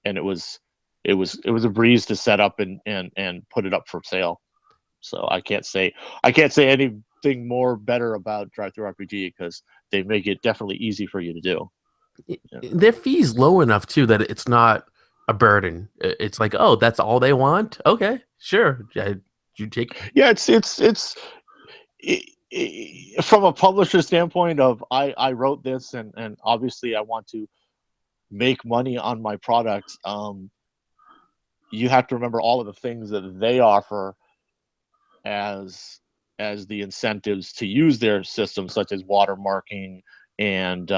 it was a breeze to set up and put it up for sale. So I can't say anything more better about DriveThruRPG, because they make it definitely easy for you to do. Their fee's low enough too that it's not a burden. It's like, oh, that's all they want. Okay, sure. You take. Yeah, it's from a publisher standpoint of I wrote this and obviously I want to make money on my products. You have to remember all of the things that they offer as the incentives to use their system, such as watermarking and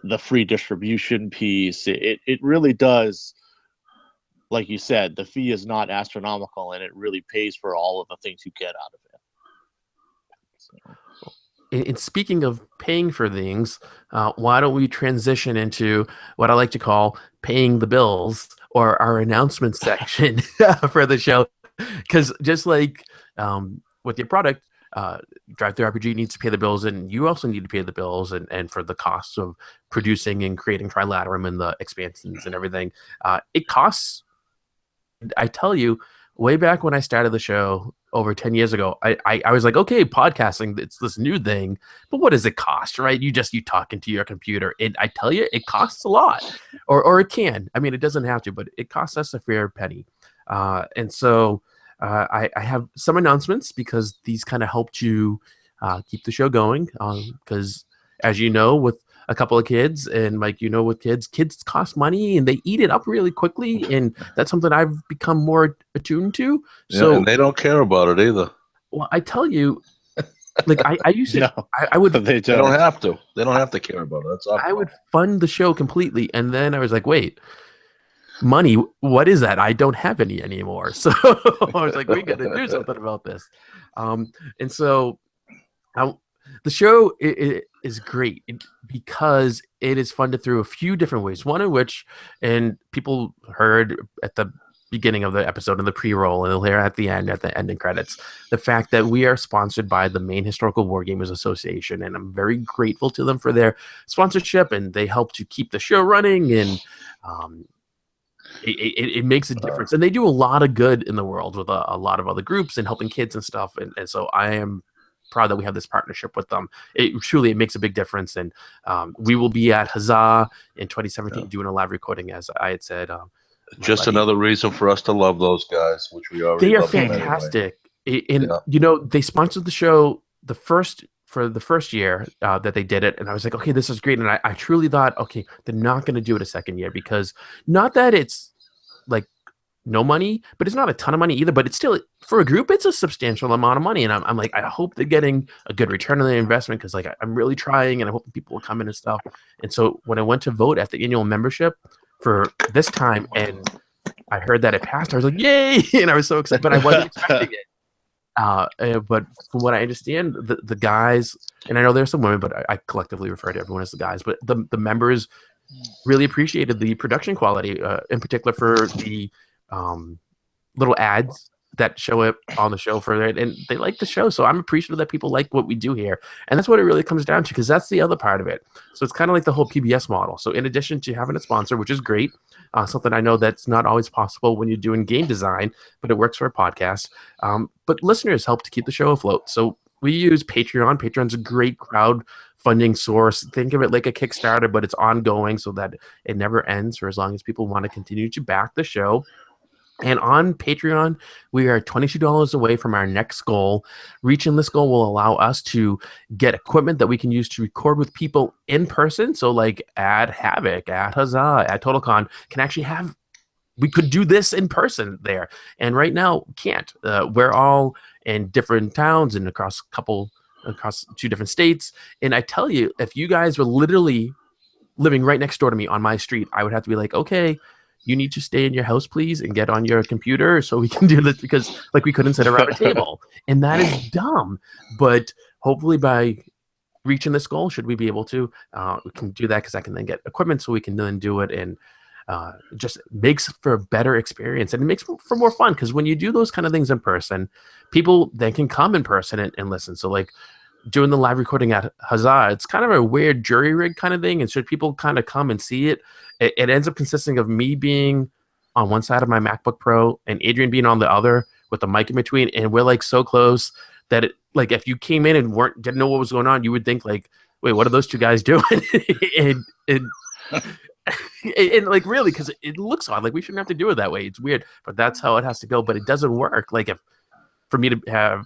the free distribution piece. It really does, like you said, the fee is not astronomical, and it really pays for all of the things you get out of it. So. And speaking of paying for things, why don't we transition into what I like to call paying the bills, or our announcement section for the show? Because just like with your product, Drive-Thru RPG needs to pay the bills, and you also need to pay the bills and for the costs of producing and creating Trilaterum and the expansions and everything. It costs. I tell you, way back when I started the show over 10 years ago, I was like, okay, podcasting, it's this new thing, but what does it cost, right? You talk into your computer, and I tell you, it costs a lot, or it can. I mean, it doesn't have to, but it costs us a fair penny. And so I have some announcements, because these kind of helped you keep the show going, because as you know, with a couple of kids, and Mike, you know, with kids cost money and they eat it up really quickly, and that's something I've become more attuned to. So, yeah, and they don't care about it either. Well, I tell you, like I used to, No, I would. They don't have to. They don't have to care about it. That's I would fund the show completely, and then I was like, wait, money, what is that? I don't have any anymore. So I was like, we got to do something about this. And so the show is great because it is funded through a few different ways. One of which, and people heard at the beginning of the episode in the pre-roll, and they'll hear at the ending credits, the fact that we are sponsored by the Maine Historical Wargamers Association, and I'm very grateful to them for their sponsorship, and they help to keep the show running, and it makes a difference, and they do a lot of good in the world with a lot of other groups and helping kids and stuff, and so I am proud that we have this partnership with them. It makes a big difference, and we will be at Huzzah in 2017 doing a live recording, as I had said. Just another reason for us to love those guys, which we already they are love fantastic. And you know, they sponsored the show for the first year that they did it, and I was like, okay, this is great. And I truly thought, okay, they're not going to do it a second year, because not that it's like no money, but it's not a ton of money either, but it's still, for a group, it's a substantial amount of money. And I'm like, I hope they're getting a good return on their investment, because like I'm really trying, and I hope people will come in and stuff. And so when I went to vote at the annual membership for this time, and I heard that it passed, I was like, yay! And I was so excited, but I wasn't expecting it. But from what I understand, the guys, and I know there's some women, but I collectively refer to everyone as the guys, but the members really appreciated the production quality, in particular for the little ads that show up on the show for it, and they like the show. So I'm appreciative that people like what we do here, and that's what it really comes down to, because that's the other part of it. So it's kind of like the whole PBS model. So in addition to having a sponsor, which is great, something I know that's not always possible when you're doing game design, but it works for a podcast. But listeners help to keep the show afloat. So we use Patreon. Patreon's a great crowdfunding source. Think of it like a Kickstarter, but it's ongoing, so that it never ends for as long as people want to continue to back the show. And on Patreon, we are $22 away from our next goal. Reaching this goal will allow us to get equipment that we can use to record with people in person. So like at Havoc, at Huzzah, at TotalCon, we could do this in person there. And right now, we can't. We're all in different towns and across two different states. And I tell you, if you guys were literally living right next door to me on my street, I would have to be like, okay, you need to stay in your house, please, and get on your computer so we can do this, because like we couldn't sit around a table. And that is dumb. But hopefully by reaching this goal, should we be able to, we can do that, because I can then get equipment so we can then do it, and just makes for a better experience, and it makes for more fun, because when you do those kind of things in person, people then can come in person and listen. So like doing the live recording at Huzzah, it's kind of a weird jury rig kind of thing, and should people kind of come and see it, it ends up consisting of me being on one side of my MacBook Pro and Adrian being on the other with the mic in between, and we're like so close that like if you came in and didn't know what was going on, you would think like, wait, what are those two guys doing? and like really, because it looks odd, like we shouldn't have to do it that way. It's weird, but that's how it has to go. But it doesn't work. Like if for me to have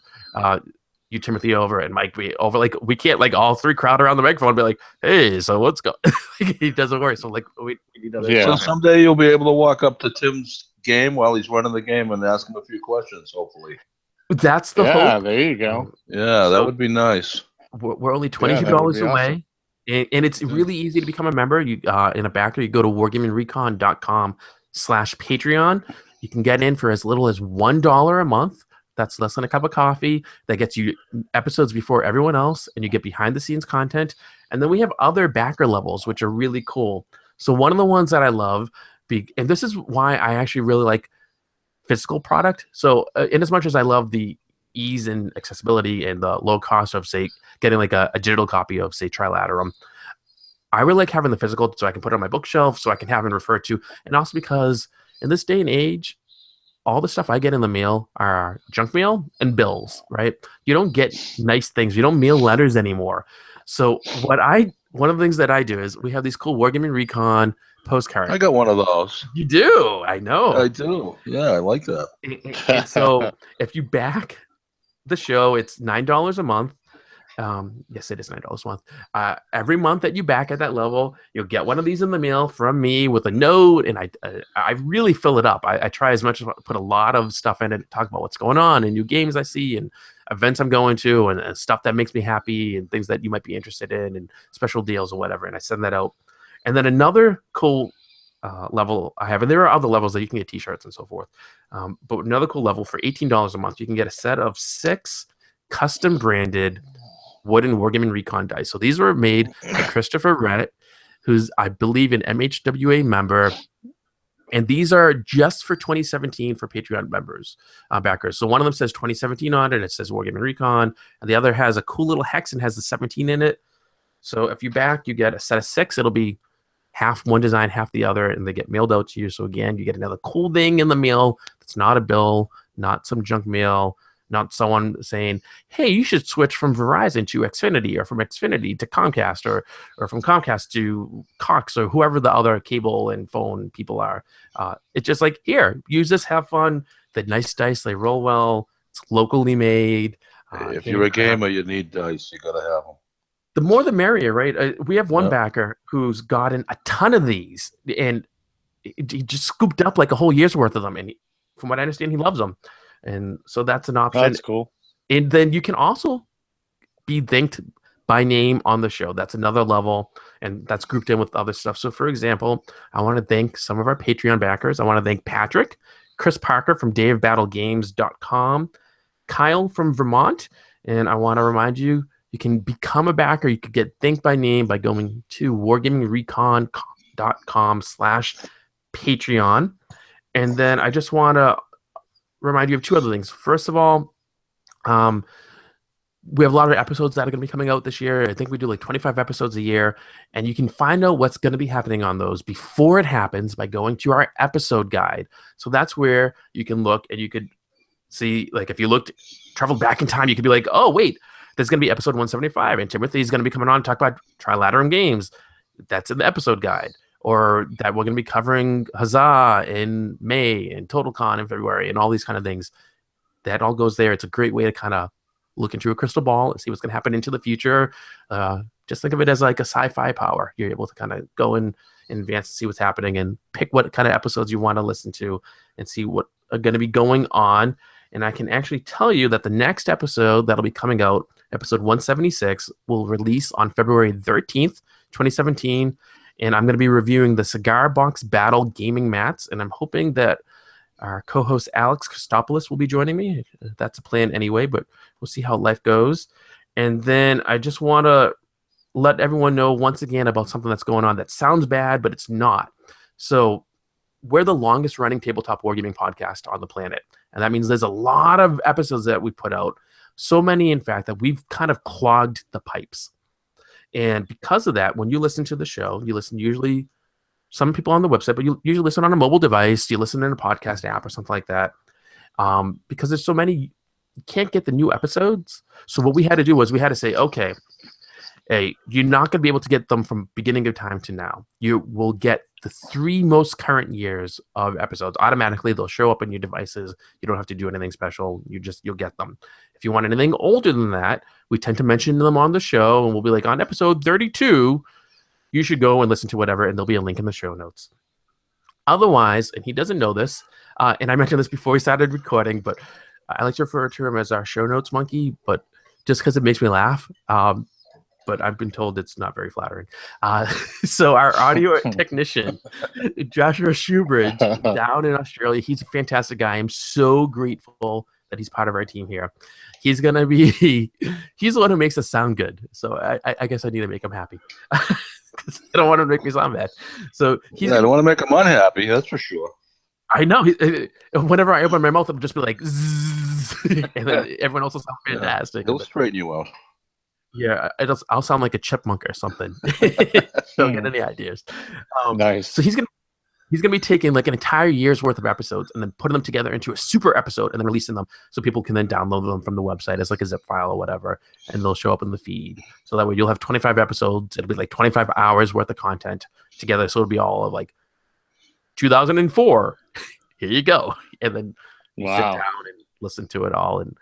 you, Timothy, over and Mike be over, like we can't like all three crowd around the microphone and be like, hey, so what's going? It doesn't work. So like we need to. So someday you'll be able to walk up to Tim's game while he's running the game and ask him a few questions. Hopefully, that's the hope. Yeah, there you go. Yeah, that would be nice. We're only $22 away. And it's really easy to become a member. You in a backer, you go to wargamingrecon.com/Patreon. You can get in for as little as $1 a month. That's less than a cup of coffee. That gets you episodes before everyone else, and you get behind the scenes content. And then we have other backer levels, which are really cool. So one of the ones that I love, and this is why I actually really like physical product. So in as much as I love the ease and accessibility and the low cost of, say, getting like a digital copy of, say, Trilaterum, I really like having the physical so I can put it on my bookshelf, so I can have it referred to. And also because in this day and age, all the stuff I get in the mail are junk mail and bills, right? You don't get nice things. You don't mail letters anymore. So one of the things that I do is we have these cool Wargaming Recon postcards. I got one of those. You do? I know. I do. Yeah, I like that. And so if you back the show, it's $9 a month. Yes, it is $9 a month. Every month that you back at that level, you'll get one of these in the mail from me with a note, and I really fill it up. I try as much as put a lot of stuff in it, talk about what's going on and new games I see and events I'm going to and stuff that makes me happy and things that you might be interested in and special deals or whatever. And I send that out. And then another cool level I have, and there are other levels that you can get t-shirts and so forth. But another cool level for $18 a month, you can get a set of 6 custom branded wooden Wargaming Recon dice. So these were made by Christopher Rett, who's, I believe, an MHWA member. And these are just for 2017 for Patreon members, backers. So one of them says 2017 on it. It says Wargaming Recon. And the other has a cool little hex and has the 17 in it. So if you back, you get a set of 6. It'll be half one design, half the other, and they get mailed out to you. So again, you get another cool thing in the mail. It's not a bill, not some junk mail, not someone saying, hey, you should switch from Verizon to Xfinity or from Xfinity to Comcast or from Comcast to Cox or whoever the other cable and phone people are. It's just like, here, use this, have fun. The nice dice, they roll well. It's locally made. If you're a gamer, you need dice. You got to have them. The more the merrier, right? We have one backer who's gotten a ton of these, and he just scooped up like a whole year's worth of them. And from what I understand, he loves them. And so that's an option. That's cool. And then you can also be thanked by name on the show. That's another level, and that's grouped in with other stuff. So, for example, I want to thank some of our Patreon backers. I want to thank Patrick, Chris Parker from DaveBattleGames.com, Kyle from Vermont, and I want to remind you, you can become a backer. You could get thanked by name by going to wargamingrecon.com/Patreon. And then I just want to remind you of 2 other things. First of all, we have a lot of episodes that are going to be coming out this year. I think we do like 25 episodes a year, and you can find out what's going to be happening on those before it happens by going to our episode guide. So that's where you can look and you could see, like, if you traveled back in time, you could be like, oh, wait, there's going to be episode 175, and Timothy's going to be coming on to talk about Trilaterum Games. That's in the episode guide. Or that we're going to be covering Huzzah in May and TotalCon in February and all these kind of things. That all goes there. It's a great way to kind of look into a crystal ball and see what's going to happen into the future. Just think of it as like a sci-fi power. You're able to kind of go in advance and see what's happening and pick what kind of episodes you want to listen to and see what are going to be going on. And I can actually tell you that the next episode that'll be coming out, episode 176, will release on February 13th, 2017. And I'm going to be reviewing the Cigar Box Battle gaming mats. And I'm hoping that our co-host Alex Christopoulos will be joining me. That's a plan anyway, but we'll see how life goes. And then I just want to let everyone know once again about something that's going on that sounds bad, but it's not. So we're the longest running tabletop wargaming podcast on the planet. And that means there's a lot of episodes that we put out. So many, in fact, that we've kind of clogged the pipes. And because of that, when you listen to the show, you listen usually, some people on the website, but you usually listen on a mobile device, you listen in a podcast app or something like that. Because there's so many, you can't get the new episodes. So what we had to do was we had to say, okay, hey, you're not going to be able to get them from beginning of time to now. You will get the 3 most current years of episodes. Automatically, they'll show up on your devices. You don't have to do anything special. You'll get them. If you want anything older than that, we tend to mention them on the show, and we'll be like, on episode 32, you should go and listen to whatever, and there'll be a link in the show notes. Otherwise, and he doesn't know this, and I mentioned this before we started recording, but I like to refer to him as our show notes monkey, but just because it makes me laugh. but I've been told it's not very flattering. So our audio technician, Joshua Shoebridge, down in Australia, he's a fantastic guy. I'm so grateful that he's part of our team here. He's the one who makes us sound good. So I guess I need to make him happy. Because I don't want him to make me sound bad. So I don't want to make him unhappy, that's for sure. I know. Whenever I open my mouth, it'll just be like, zzz, and then everyone else will sound fantastic. He'll straighten you out. Yeah, I'll sound like a chipmunk or something. Don't get any ideas. Nice. So he's gonna be taking like an entire year's worth of episodes and then putting them together into a super episode and then releasing them so people can then download them from the website as like a zip file or whatever, and they'll show up in the feed. So that way you'll have 25 episodes. It'll be like 25 hours worth of content together. So it'll be all of like 2004. Here you go, and then you sit down and listen to it all, and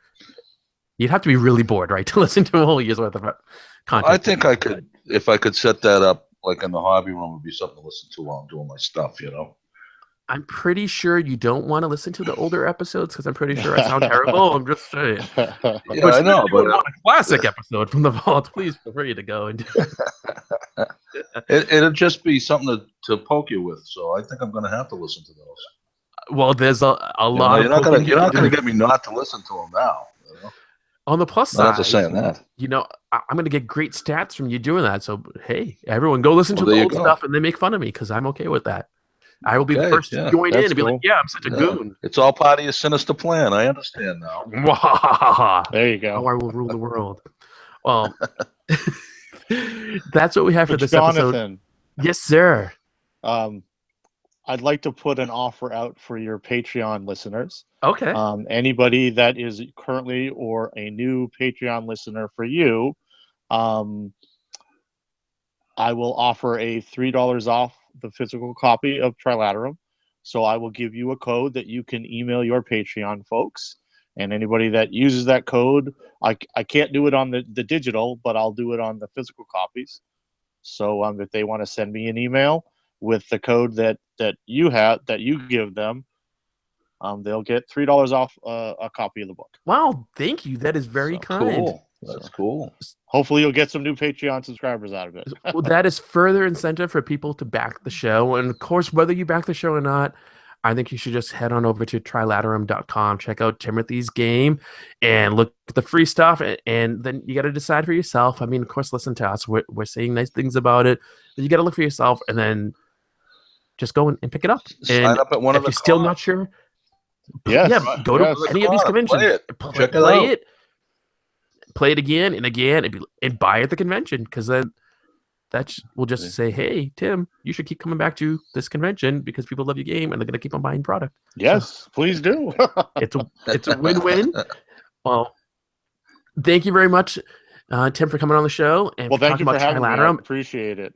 you'd have to be really bored, right, to listen to a whole year's worth of content. I think I could, if I could set that up like in the hobby room, would be something to listen to while I'm doing my stuff, you know. I'm pretty sure you don't want to listen to the older episodes because I'm pretty sure I sound terrible. I'm just saying. Yeah, I know, but a classic episode from the vault. Please feel free to go and do it. It'll just be something to poke you with. So I think I'm going to have to listen to those. Well, there's a lot. You're not going to get me not to listen to them now. You know? On the plus side, I'm not just saying that. You know, I'm going to get great stats from you doing that. So hey, everyone, go listen to the old stuff and they make fun of me because I'm okay with that. I will be the first to join in and be like, yeah, I'm such a goon. It's all part of your sinister plan. I understand now. There you go. How I will rule the world. Well, that's what we have for this episode. Yes, sir. I'd like to put an offer out for your Patreon listeners. Okay. Anybody that is currently or a new Patreon listener for you, I will offer a $3 off the physical copy of Trilaterum. So I will give you a code that you can email your Patreon folks. And anybody that uses that code, I can't do it on the digital, but I'll do it on the physical copies. So if they want to send me an email with the code that you have, that you give them, they'll get $3 off a copy of the book. Wow, thank you. That is very kind. Cool. That's cool. Hopefully you'll get some new Patreon subscribers out of it. Well, that is further incentive for people to back the show. And of course, whether you back the show or not, I think you should just head on over to trilaterum.com, check out Timothy's game, and look at the free stuff. And then you got to decide for yourself. I mean, of course, listen to us. We're saying nice things about it. But you got to look for yourself and then just go and pick it up. Sign and up at one of the if you're still not sure, go to any of these conventions. Check it out. Play it again and again and buy at the convention, because then we'll just say, hey, Tim, you should keep coming back to this convention because people love your game and they're going to keep on buying product. Yes, please do. It's a win-win. Well, thank you very much, Tim, for coming on the show. And thank you for having me. I appreciate it.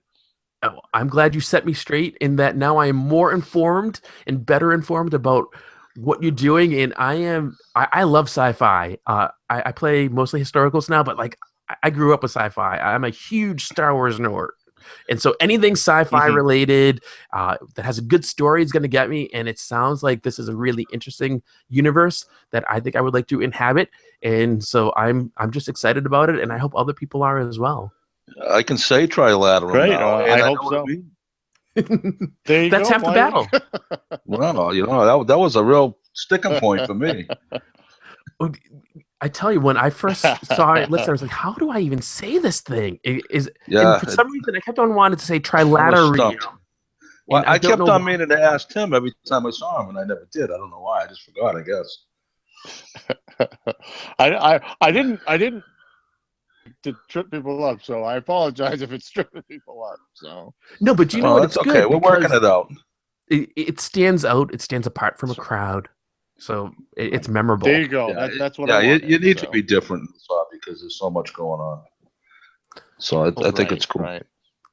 Oh, I'm glad you set me straight in that now I am more informed and better informed about what you're doing. And I love sci-fi. I play mostly historicals now, but like I grew up with sci-fi. I'm a huge Star Wars nerd. And so anything sci-fi related that has a good story is going to get me. And it sounds like this is a really interesting universe that I think I would like to inhabit. And so I'm just excited about it. And I hope other people are as well. I can say Trilaterum. Great. I hope so. That's half the battle. Well, that was a real sticking point for me. I tell you, when I first saw it listed, I was like, how do I even say this thing? And for some reason, I kept on wanting to say Trilaterum. Well, I kept on meaning to ask Tim every time I saw him, and I never did. I don't know why. I just forgot, I guess. I didn't to trip people up, so I apologize if it's tripping people up. So no, but you know what? It's okay. Good We're working it out. It stands out. It stands apart from a crowd, so it's memorable. There you go. Yeah, that's what. I wanted, you need to be different in this hobby because there's so much going on. So I think it's cool. Right.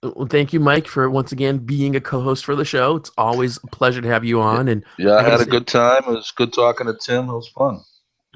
Well, thank you, Mike, for once again being a co-host for the show. It's always a pleasure to have you on. And I had a good time. It was good talking to Tim. It was fun.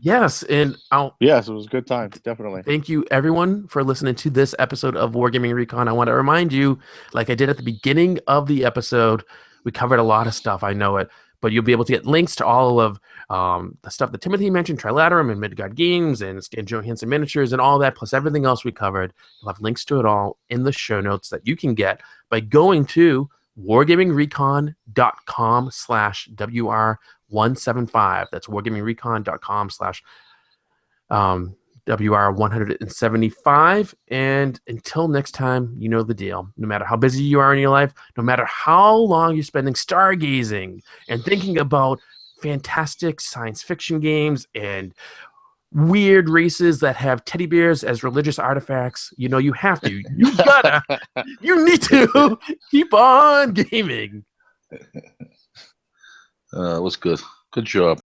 Yes, and yes, it was a good time, definitely. Thank you, everyone, for listening to this episode of Wargaming Recon. I want to remind you, like I did at the beginning of the episode, we covered a lot of stuff. I know it, but you'll be able to get links to all of the stuff that Timothy mentioned, Trilaterum and Midgard Games and Stan Johansson Miniatures and all that, plus everything else we covered. You'll have links to it all in the show notes that you can get by going to wargamingrecon.com/WR175. That's wargamingrecon.com/WR175. And until next time, you know the deal. No matter how busy you are in your life, no matter how long you're spending stargazing and thinking about fantastic science fiction games and weird races that have teddy bears as religious artifacts, you know, you have to, you gotta, you need to keep on gaming. It was good. Good job.